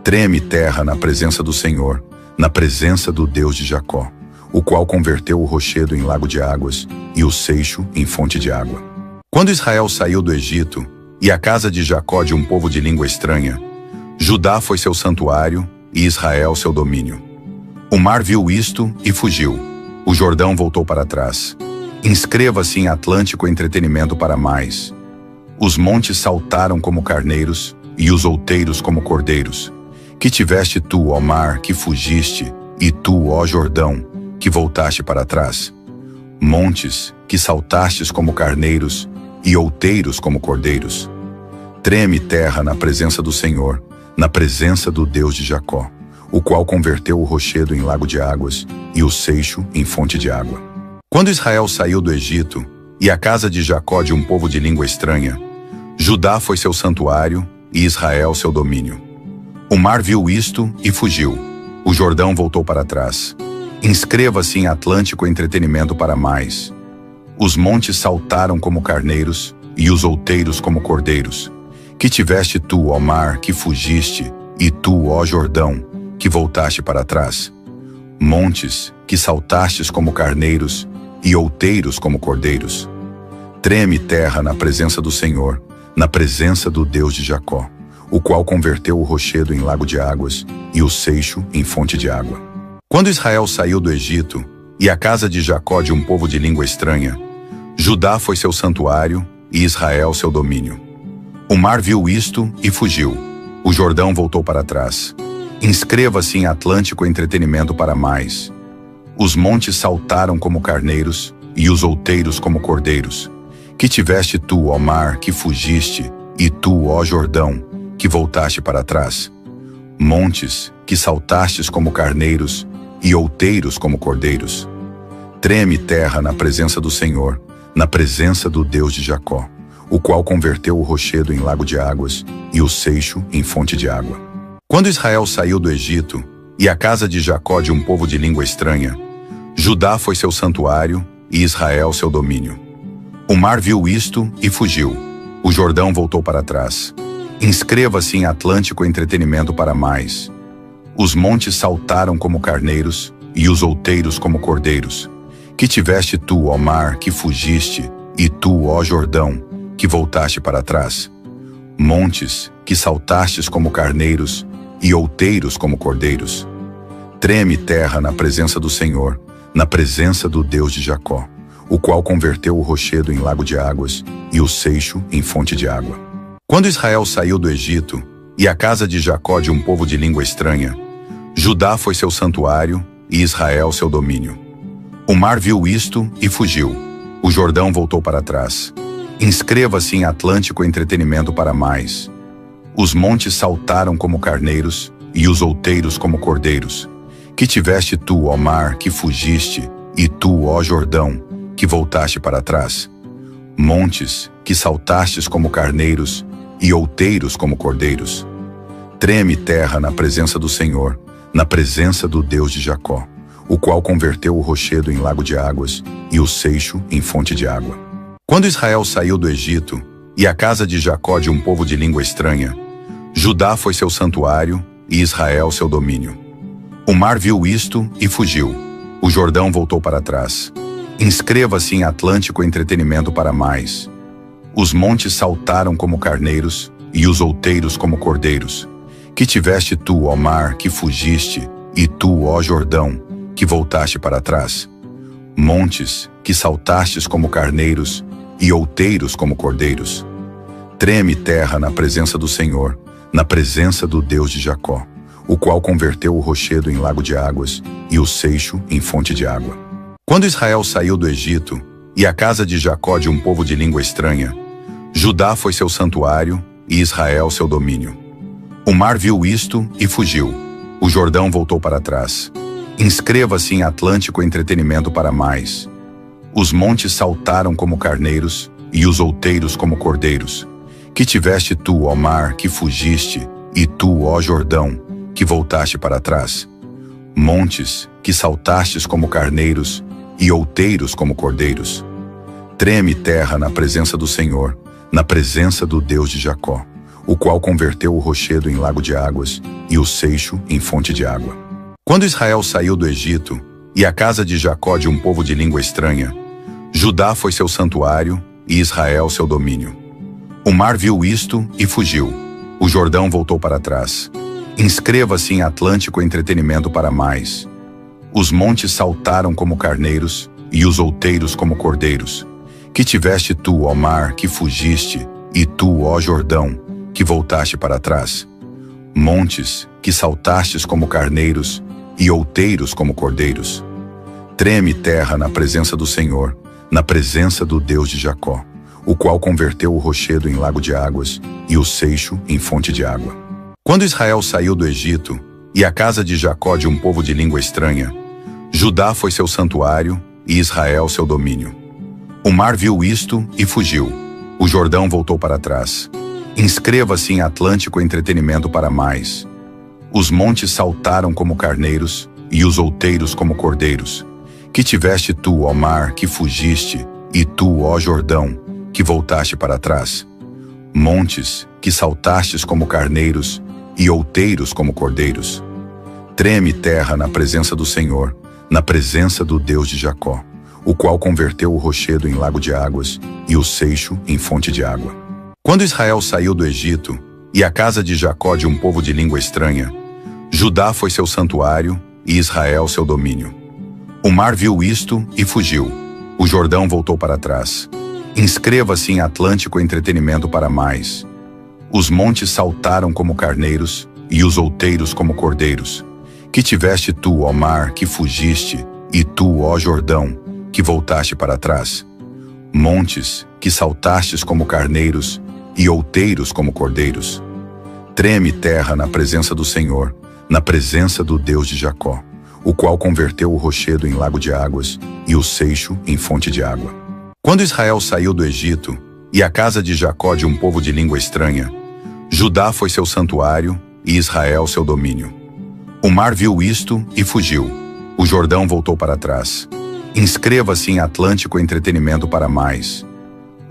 Treme terra na presença do Senhor, na presença do Deus de Jacó, o qual converteu o rochedo em lago de águas e o seixo em fonte de água. Quando Israel saiu do Egito, e a casa de Jacó de um povo de língua estranha, Judá foi seu santuário e Israel seu domínio. O mar viu isto e fugiu. O Jordão voltou para trás. Inscreva-se em Atlântico Entretenimento para mais. Os montes saltaram como carneiros e os outeiros como cordeiros. Que tiveste tu, ó mar, que fugiste, e tu, ó Jordão, que voltaste para trás. Montes, que saltastes como carneiros e outeiros como cordeiros. Treme terra na presença do Senhor, na presença do Deus de Jacó, o qual converteu o rochedo em lago de águas e o seixo em fonte de água. Quando Israel saiu do Egito, e a casa de Jacó de um povo de língua estranha, Judá foi seu santuário e Israel seu domínio. O mar viu isto e fugiu. O Jordão voltou para trás. Inscreva-se em Atlântico Entretenimento para mais. Os montes saltaram como carneiros e os outeiros como cordeiros. Que tiveste tu, ó mar, que fugiste, e tu, ó Jordão, que voltaste para trás. Montes, que saltastes como carneiros e outeiros como cordeiros. Treme terra na presença do Senhor, na presença do Deus de Jacó, o qual converteu o rochedo em lago de águas e o seixo em fonte de água. Quando Israel saiu do Egito, e a casa de Jacó de um povo de língua estranha, Judá foi seu santuário e Israel seu domínio. O mar viu isto e fugiu. O Jordão voltou para trás. Inscreva-se em Atlântico Entretenimento para mais. Os montes saltaram como carneiros, e os outeiros como cordeiros. Que tiveste tu, ó mar, que fugiste, e tu, ó Jordão, que voltaste para trás. Montes, que saltastes como carneiros, e outeiros como cordeiros. Treme terra na presença do Senhor, na presença do Deus de Jacó, o qual converteu o rochedo em lago de águas, e o seixo em fonte de água. Quando Israel saiu do Egito, e a casa de Jacó de um povo de língua estranha, Judá foi seu santuário, e Israel seu domínio. O mar viu isto e fugiu. O Jordão voltou para trás. Inscreva-se em Atlântico Entretenimento para mais. Os montes saltaram como carneiros, e os outeiros como cordeiros. Que tiveste tu, ó mar, que fugiste, e tu, ó Jordão, que voltaste para trás. Montes, que saltastes como carneiros, e outeiros como cordeiros. Treme terra na presença do Senhor, na presença do Deus de Jacó, o qual converteu o rochedo em lago de águas, e o seixo em fonte de água. Quando Israel saiu do Egito, e a casa de Jacó de um povo de língua estranha, Judá foi seu santuário, e Israel seu domínio. O mar viu isto e fugiu. O Jordão voltou para trás. Inscreva-se em Atlântico Entretenimento para mais. Os montes saltaram como carneiros, e os outeiros como cordeiros. Que tiveste tu, ó mar, que fugiste, e tu, ó Jordão, que voltaste para trás. Montes, que saltastes como carneiros, e outeiros como cordeiros. Treme terra na presença do Senhor, na presença do Deus de Jacó, o qual converteu o rochedo em lago de águas, e o seixo em fonte de água. Quando Israel saiu do Egito, e a casa de Jacó de um povo de língua estranha, Judá foi seu santuário, e Israel seu domínio. O mar viu isto e fugiu. O Jordão voltou para trás. Inscreva-se em Atlântico Entretenimento para mais. Os montes saltaram como carneiros, e os outeiros como cordeiros. Que tiveste tu, ó mar, que fugiste, e tu, ó Jordão, que voltaste para trás. Montes, que saltastes como carneiros, e outeiros como cordeiros. Treme terra na presença do Senhor, na presença do Deus de Jacó, o qual converteu o rochedo em lago de águas, e o seixo em fonte de água. Quando Israel saiu do Egito, e a casa de Jacó de um povo de língua estranha, Judá foi seu santuário, e Israel seu domínio. O mar viu isto e fugiu. O Jordão voltou para trás. Inscreva-se em Atlântico Entretenimento para mais. Os montes saltaram como carneiros, e os outeiros como cordeiros. Que tiveste tu, ó mar, que fugiste, e tu, ó Jordão, que voltaste para trás. Montes, que saltastes como carneiros, e outeiros como cordeiros. Treme terra na presença do Senhor, na presença do Deus de Jacó, o qual converteu o rochedo em lago de águas, e o seixo em fonte de água. Quando Israel saiu do Egito, e a casa de Jacó de um povo de língua estranha, Judá foi seu santuário, e Israel seu domínio. O mar viu isto e fugiu. O Jordão voltou para trás. Inscreva-se em Atlântico Entretenimento para mais. Os montes saltaram como carneiros, e os outeiros como cordeiros. Que tiveste tu, ó mar, que fugiste, e tu, ó Jordão, que voltaste para trás. Montes, que saltastes como carneiros, e outeiros como cordeiros. Treme terra na presença do Senhor, na presença do Deus de Jacó, o qual converteu o rochedo em lago de águas, e o seixo em fonte de água. Quando Israel saiu do Egito, e a casa de Jacó de um povo de língua estranha, Judá foi seu santuário, e Israel seu domínio. O mar viu isto e fugiu. O Jordão voltou para trás. Inscreva-se em Atlântico Entretenimento para mais. Os montes saltaram como carneiros, e os outeiros como cordeiros. Que tiveste tu, ó mar, que fugiste, e tu, ó Jordão, que voltaste para trás. Montes, que saltastes como carneiros, e outeiros como cordeiros. Treme terra na presença do Senhor, na presença do Deus de Jacó, o qual converteu o rochedo em lago de águas, e o seixo em fonte de água. Quando Israel saiu do Egito, e a casa de Jacó de um povo de língua estranha, Judá foi seu santuário, e Israel seu domínio. O mar viu isto e fugiu. O Jordão voltou para trás. Inscreva-se em Atlântico Entretenimento para mais. Os montes saltaram como carneiros, e os outeiros como cordeiros. Que tiveste tu, ó mar, que fugiste, e tu, ó Jordão, que voltaste para trás. Montes, que saltastes como carneiros, e outeiros como cordeiros. Treme terra na presença do Senhor, na presença do Deus de Jacó, o qual converteu o rochedo em lago de águas e o seixo em fonte de água. Quando Israel saiu do Egito, e a casa de Jacó de um povo de língua estranha, Judá foi seu santuário e Israel seu domínio. O mar viu isto e fugiu. O Jordão voltou para trás. Inscreva-se em Atlântico Entretenimento para mais.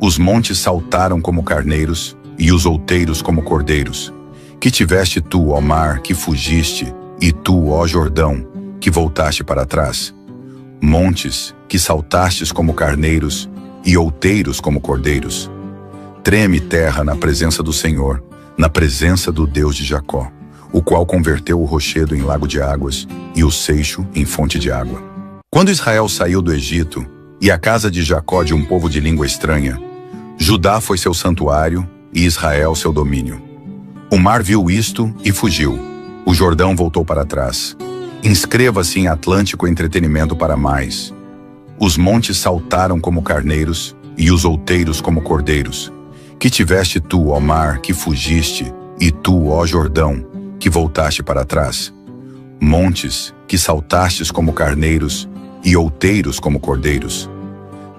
Os montes saltaram como carneiros e os outeiros como cordeiros. Que tiveste tu, ó mar, que fugiste, e tu, ó Jordão, que voltaste para trás. Montes, que saltastes como carneiros e outeiros como cordeiros. Treme terra na presença do Senhor, na presença do Deus de Jacó, o qual converteu o rochedo em lago de águas e o seixo em fonte de água. Quando Israel saiu do Egito, e a casa de Jacó de um povo de língua estranha, Judá foi seu santuário e Israel seu domínio. O mar viu isto e fugiu. O Jordão voltou para trás. Inscreva-se em Atlântico Entretenimento para mais. Os montes saltaram como carneiros e os outeiros como cordeiros. Que tiveste tu, ó mar, que fugiste, e tu, ó Jordão, que voltaste para trás. Montes, que saltastes como carneiros e outeiros como cordeiros.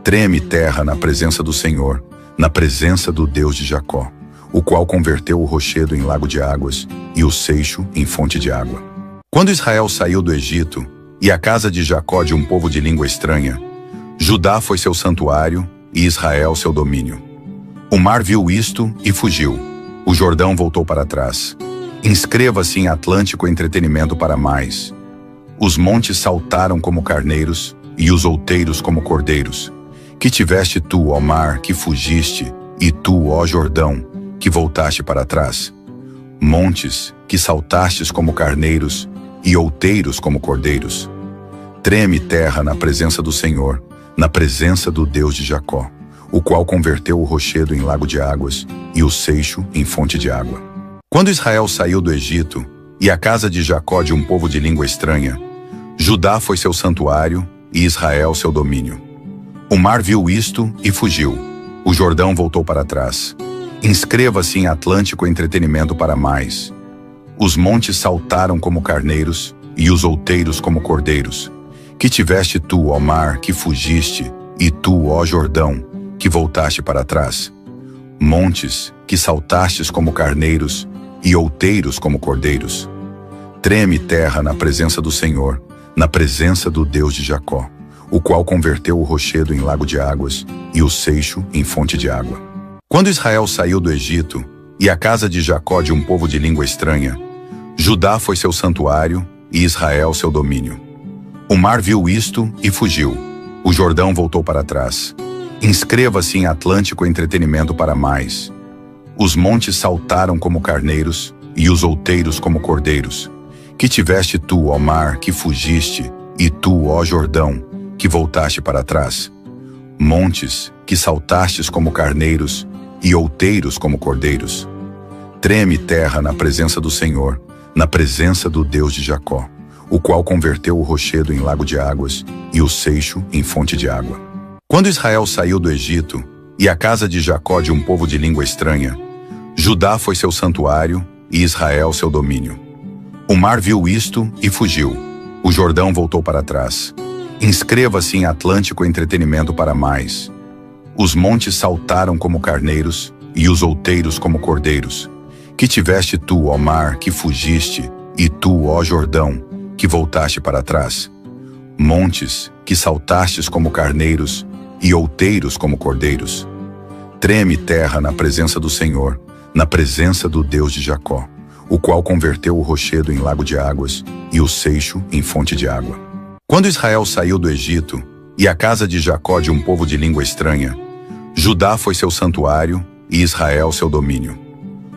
Treme terra na presença do Senhor, na presença do Deus de Jacó, o qual converteu o rochedo em lago de águas e o seixo em fonte de água. Quando Israel saiu do Egito, e a casa de Jacó de um povo de língua estranha, Judá foi seu santuário e Israel seu domínio. O mar viu isto e fugiu. O Jordão voltou para trás. Inscreva-se em Atlântico Entretenimento para mais. Os montes saltaram como carneiros e os outeiros como cordeiros. Que tiveste tu, ó mar, que fugiste, e tu, ó Jordão, que voltaste para trás. Montes, que saltastes como carneiros e outeiros como cordeiros. Treme terra na presença do Senhor, na presença do Deus de Jacó, o qual converteu o rochedo em lago de águas e o seixo em fonte de água. Quando Israel saiu do Egito, e a casa de Jacó de um povo de língua estranha, Judá foi seu santuário e Israel seu domínio. O mar viu isto e fugiu. O Jordão voltou para trás. Inscreva-se em Atlântico Entretenimento para mais. Os montes saltaram como carneiros e os outeiros como cordeiros. Que tiveste tu, ó mar, que fugiste, e tu, ó Jordão, que voltaste para trás. Montes, que saltastes como carneiros e outeiros como cordeiros. Treme terra na presença do Senhor, na presença do Deus de Jacó, o qual converteu o rochedo em lago de águas e o seixo em fonte de água. Quando Israel saiu do Egito, e a casa de Jacó de um povo de língua estranha, Judá foi seu santuário e Israel seu domínio. O mar viu isto e fugiu. O Jordão voltou para trás. Inscreva-se em Atlântico Entretenimento para mais. Os montes saltaram como carneiros e os outeiros como cordeiros. Que tiveste tu, ó mar, que fugiste, e tu, ó Jordão, que voltaste para trás. Montes, que saltastes como carneiros e outeiros como cordeiros. Treme terra na presença do Senhor, na presença do Deus de Jacó, o qual converteu o rochedo em lago de águas e o seixo em fonte de água. Quando Israel saiu do Egito, e a casa de Jacó de um povo de língua estranha, Judá foi seu santuário e Israel seu domínio. O mar viu isto e fugiu. O Jordão voltou para trás. Inscreva-se em Atlântico Entretenimento para mais. Os montes saltaram como carneiros e os outeiros como cordeiros. Que tiveste tu, ó mar, que fugiste, e tu, ó Jordão, que voltaste para trás. Montes, que saltastes como carneiros e outeiros como cordeiros. Treme terra na presença do Senhor, na presença do Deus de Jacó, o qual converteu o rochedo em lago de águas e o seixo em fonte de água. Quando Israel saiu do Egito, e a casa de Jacó de um povo de língua estranha, Judá foi seu santuário e Israel seu domínio.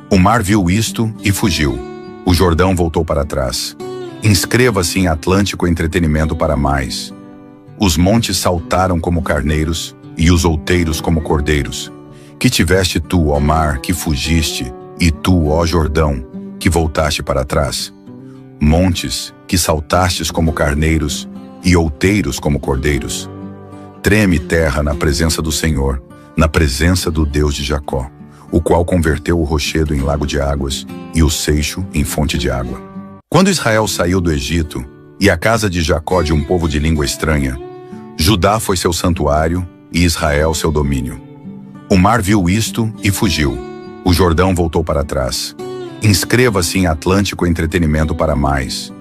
O mar viu isto e fugiu. O Jordão voltou para trás. Inscreva-se em Atlântico Entretenimento para mais. Os montes saltaram como carneiros e os outeiros como cordeiros. Que tiveste tu, ó mar, que fugiste, e tu, ó Jordão, que voltaste para trás. Montes, que saltastes como carneiros e outeiros como cordeiros. Treme terra na presença do Senhor, na presença do Deus de Jacó, o qual converteu o rochedo em lago de águas e o seixo em fonte de água. Quando Israel saiu do Egito, e a casa de Jacó de um povo de língua estranha, Judá foi seu santuário e Israel seu domínio. O mar viu isto e fugiu. O Jordão voltou para trás. Inscreva-se em Atlântico Entretenimento para mais.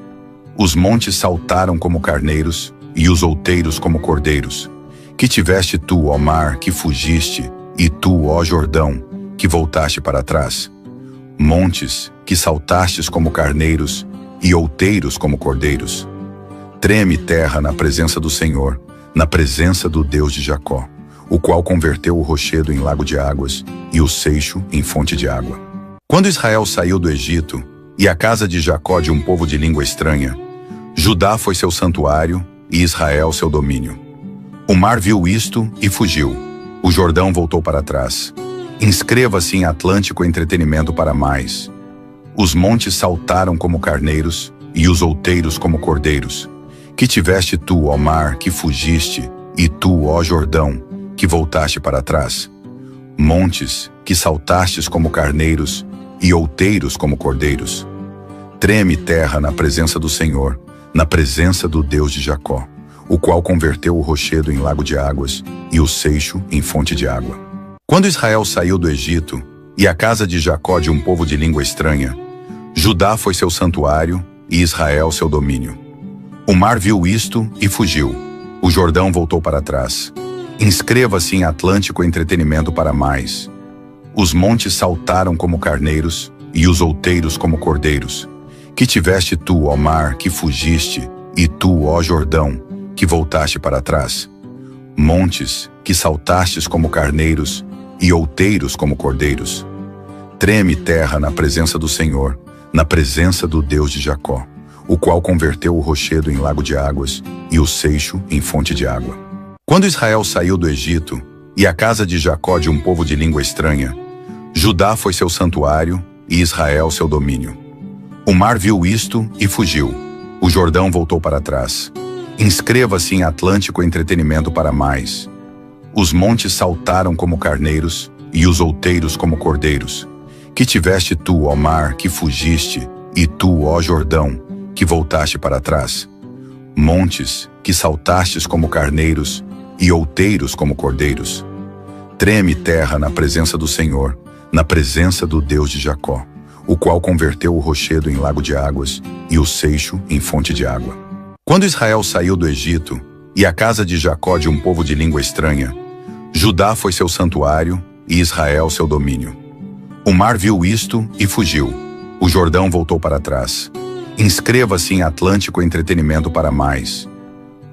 Os montes saltaram como carneiros e os outeiros como cordeiros. Que tiveste tu, ó mar, que fugiste, e tu, ó Jordão, que voltaste para trás. Montes, que saltastes como carneiros e outeiros como cordeiros. Treme terra na presença do Senhor, na presença do Deus de Jacó, o qual converteu o rochedo em lago de águas e o seixo em fonte de água. Quando Israel saiu do Egito, e a casa de Jacó de um povo de língua estranha, Judá foi seu santuário e Israel seu domínio. O mar viu isto e fugiu. O Jordão voltou para trás. Inscreva-se em Atlântico Entretenimento para mais. Os montes saltaram como carneiros e os outeiros como cordeiros. Que tiveste tu, ó mar, que fugiste, e tu, ó Jordão, que voltaste para trás. Montes, que saltastes como carneiros e outeiros como cordeiros. Treme terra na presença do Senhor, na presença do Deus de Jacó, o qual converteu o rochedo em lago de águas e o seixo em fonte de água. Quando Israel saiu do Egito, e a casa de Jacó de um povo de língua estranha, Judá foi seu santuário e Israel seu domínio. O mar viu isto e fugiu. O Jordão voltou para trás. Inscreva-se em Atlântico Entretenimento para mais. Os montes saltaram como carneiros e os outeiros como cordeiros. Que tiveste tu, ó mar, que fugiste, e tu, ó Jordão, que voltaste para trás. Montes, que saltastes como carneiros e outeiros como cordeiros. Treme terra na presença do Senhor, na presença do Deus de Jacó, o qual converteu o rochedo em lago de águas e o seixo em fonte de água. Quando Israel saiu do Egito, e a casa de Jacó de um povo de língua estranha, Judá foi seu santuário e Israel seu domínio. O mar viu isto e fugiu. O Jordão voltou para trás. Inscreva-se em Atlântico Entretenimento para mais. Os montes saltaram como carneiros e os outeiros como cordeiros. Que tiveste tu, ó mar, que fugiste, e tu, ó Jordão, que voltaste para trás. Montes, que saltastes como carneiros e outeiros como cordeiros. Treme terra na presença do Senhor, na presença do Deus de Jacó, o qual converteu o rochedo em lago de águas e o seixo em fonte de água. Quando Israel saiu do Egito, e a casa de Jacó de um povo de língua estranha, Judá foi seu santuário e Israel seu domínio. O mar viu isto e fugiu. O Jordão voltou para trás. Inscreva-se em Atlântico Entretenimento para mais.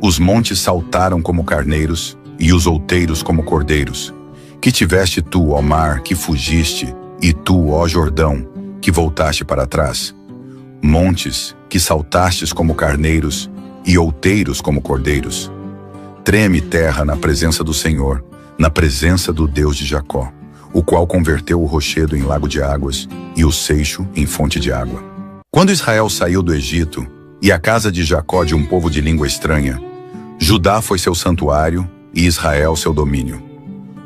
Os montes saltaram como carneiros e os outeiros como cordeiros. Que tiveste tu, ó mar, que fugiste, e tu, ó Jordão, que voltaste para trás. Montes, que saltastes como carneiros e outeiros como cordeiros. Treme terra na presença do Senhor, na presença do Deus de Jacó, o qual converteu o rochedo em lago de águas e o seixo em fonte de água. Quando Israel saiu do Egito, e a casa de Jacó de um povo de língua estranha, Judá foi seu santuário e Israel seu domínio.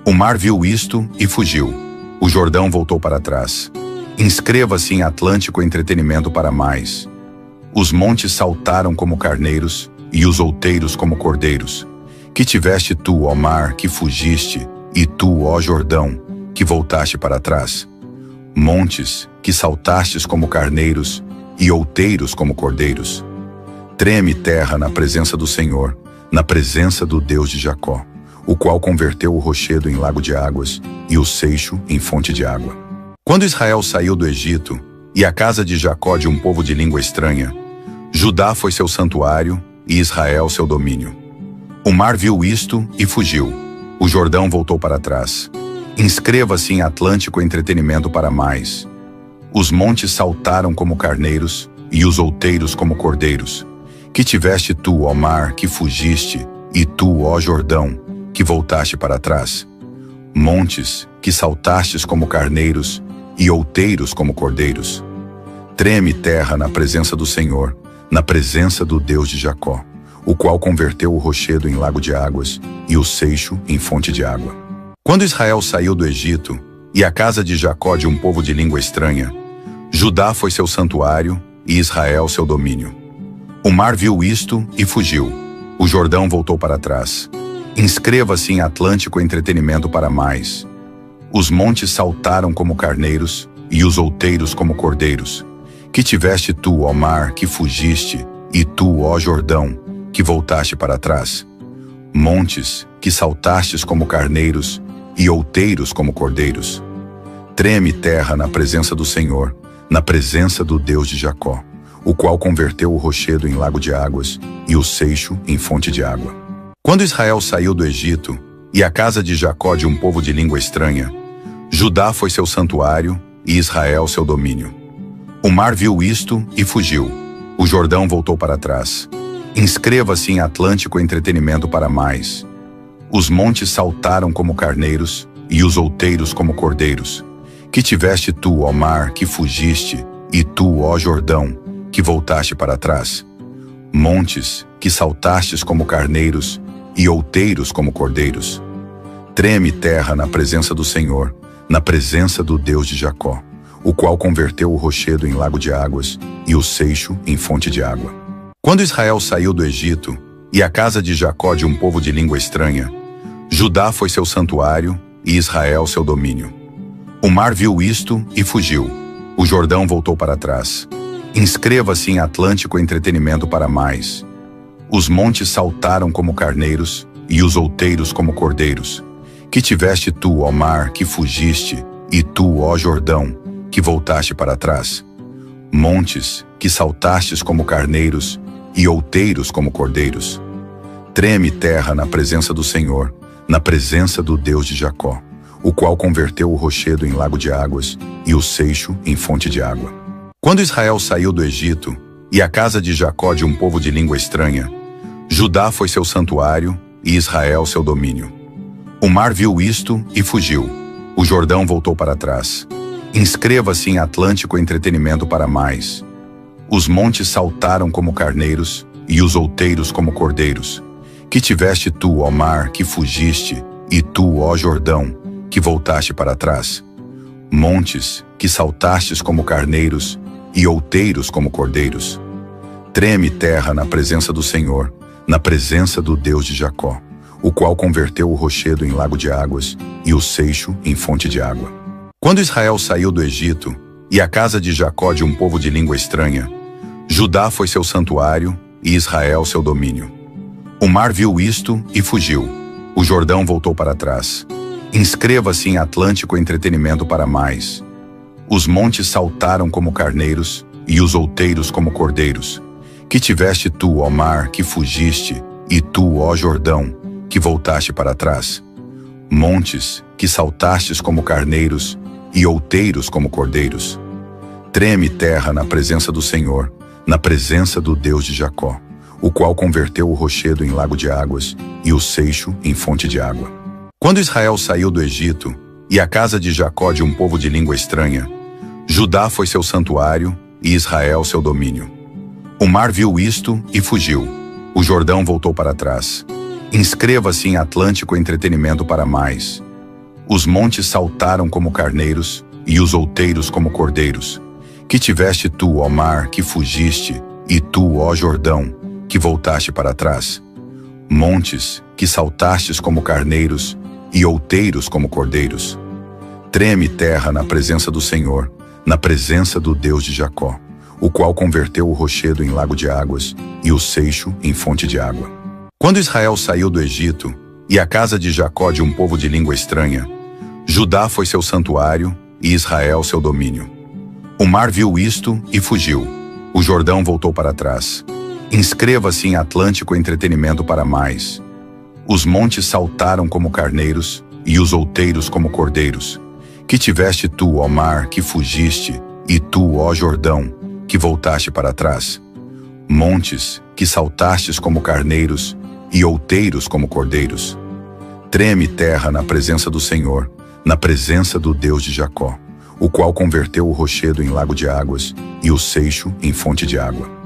O mar viu isto e fugiu. O Jordão voltou para trás. Inscreva-se em Atlântico Entretenimento para mais. Os montes saltaram como carneiros e os outeiros como cordeiros. Que tiveste tu, ó mar, que fugiste, e tu, ó Jordão, que voltaste para trás. Montes, que saltastes como carneiros e outeiros como cordeiros. Treme terra na presença do Senhor, na presença do Deus de Jacó, o qual converteu o rochedo em lago de águas e o seixo em fonte de água. Quando Israel saiu do Egito, e a casa de Jacó de um povo de língua estranha, Judá foi seu santuário e Israel seu domínio. O mar viu isto e fugiu. O Jordão voltou para trás. Inscreva-se em Atlântico Entretenimento para mais. Os montes saltaram como carneiros e os outeiros como cordeiros. Que tiveste tu, ó mar, que fugiste, e tu, ó Jordão, que voltaste para trás. Montes, que saltastes como carneiros e outeiros como cordeiros. Treme terra na presença do Senhor, na presença do Deus de Jacó, o qual converteu o rochedo em lago de águas e o seixo em fonte de água. Quando Israel saiu do Egito, e a casa de Jacó de um povo de língua estranha, Judá foi seu santuário e Israel seu domínio. O mar viu isto e fugiu. O Jordão voltou para trás. Inscreva-se em Atlântico Entretenimento para mais. Os montes saltaram como carneiros e os outeiros como cordeiros. Que tiveste tu, ó mar, que fugiste, e tu, ó Jordão, que voltaste para trás. Montes, que saltastes como carneiros e outeiros como cordeiros. Treme terra na presença do Senhor, na presença do Deus de Jacó, o qual converteu o rochedo em lago de águas e o seixo em fonte de água. Quando Israel saiu do Egito, e a casa de Jacó de um povo de língua estranha, Judá foi seu santuário e Israel seu domínio. O mar viu isto e fugiu. O Jordão voltou para trás. Inscreva-se em Atlântico Entretenimento para mais. Os montes saltaram como carneiros e os outeiros como cordeiros. Que tiveste tu, ó mar, que fugiste, e tu, ó Jordão, que voltaste para trás. Montes, que saltastes como carneiros e outeiros como cordeiros. Treme terra na presença do Senhor, na presença do Deus de Jacó, o qual converteu o rochedo em lago de águas e o seixo em fonte de água. Quando Israel saiu do Egito, e a casa de Jacó de um povo de língua estranha, Judá foi seu santuário e Israel seu domínio. O mar viu isto e fugiu. O Jordão voltou para trás. Inscreva-se em Atlântico Entretenimento para mais. Os montes saltaram como carneiros e os outeiros como cordeiros. Que tiveste tu, ó mar, que fugiste, e tu, ó Jordão, que voltaste para trás. Montes, que saltastes como carneiros e outeiros como cordeiros. Treme terra na presença do Senhor, na presença do Deus de Jacó, o qual converteu o rochedo em lago de águas e o seixo em fonte de água. Quando Israel saiu do Egito, e a casa de Jacó de um povo de língua estranha, Judá foi seu santuário e Israel seu domínio. O mar viu isto e fugiu. O Jordão voltou para trás. Inscreva-se em Atlântico Entretenimento para mais. Os montes saltaram como carneiros e os outeiros como cordeiros. Que tiveste tu, ó mar, que fugiste, e tu, ó Jordão, que voltaste para trás. Montes, que saltastes como carneiros e outeiros como cordeiros. Treme terra na presença do Senhor, na presença do Deus de Jacó, o qual converteu o rochedo em lago de águas e o seixo em fonte de água. Quando Israel saiu do Egito, e a casa de Jacó de um povo de língua estranha, Judá foi seu santuário e Israel seu domínio. O mar viu isto e fugiu. O Jordão voltou para trás. Inscreva-se em Atlântico Entretenimento para mais. Os montes saltaram como carneiros e os outeiros como cordeiros. Que tiveste tu, ó mar, que fugiste, e tu, ó Jordão, que voltaste para trás. Montes, que saltastes como carneiros e outeiros como cordeiros. Treme terra na presença do Senhor, na presença do Deus de Jacó, o qual converteu o rochedo em lago de águas e o seixo em fonte de água. Quando Israel saiu do Egito, e a casa de Jacó de um povo de língua estranha, Judá foi seu santuário e Israel seu domínio. O mar viu isto e fugiu. O Jordão voltou para trás. Inscreva-se em Atlântico Entretenimento para mais. Os montes saltaram como carneiros e os outeiros como cordeiros. Que tiveste tu, ó mar, que fugiste, e tu, ó Jordão, que voltaste para trás. Montes, que saltastes como carneiros e outeiros como cordeiros. Treme terra na presença do Senhor, na presença do Deus de Jacó, o qual converteu o rochedo em lago de águas e o seixo em fonte de água. Quando Israel saiu do Egito, e a casa de Jacó de um povo de língua estranha, Judá foi seu santuário e Israel seu domínio. O mar viu isto e fugiu. O Jordão voltou para trás. Inscreva-se em Atlântico Entretenimento para mais. Os montes saltaram como carneiros e os outeiros como cordeiros. Que tiveste tu, ó mar, que fugiste, e tu, ó Jordão, que voltaste para trás. Montes, que saltastes como carneiros e outeiros como cordeiros. Treme terra na presença do Senhor, na presença do Deus de Jacó, o qual converteu o rochedo em lago de águas e o seixo em fonte de água.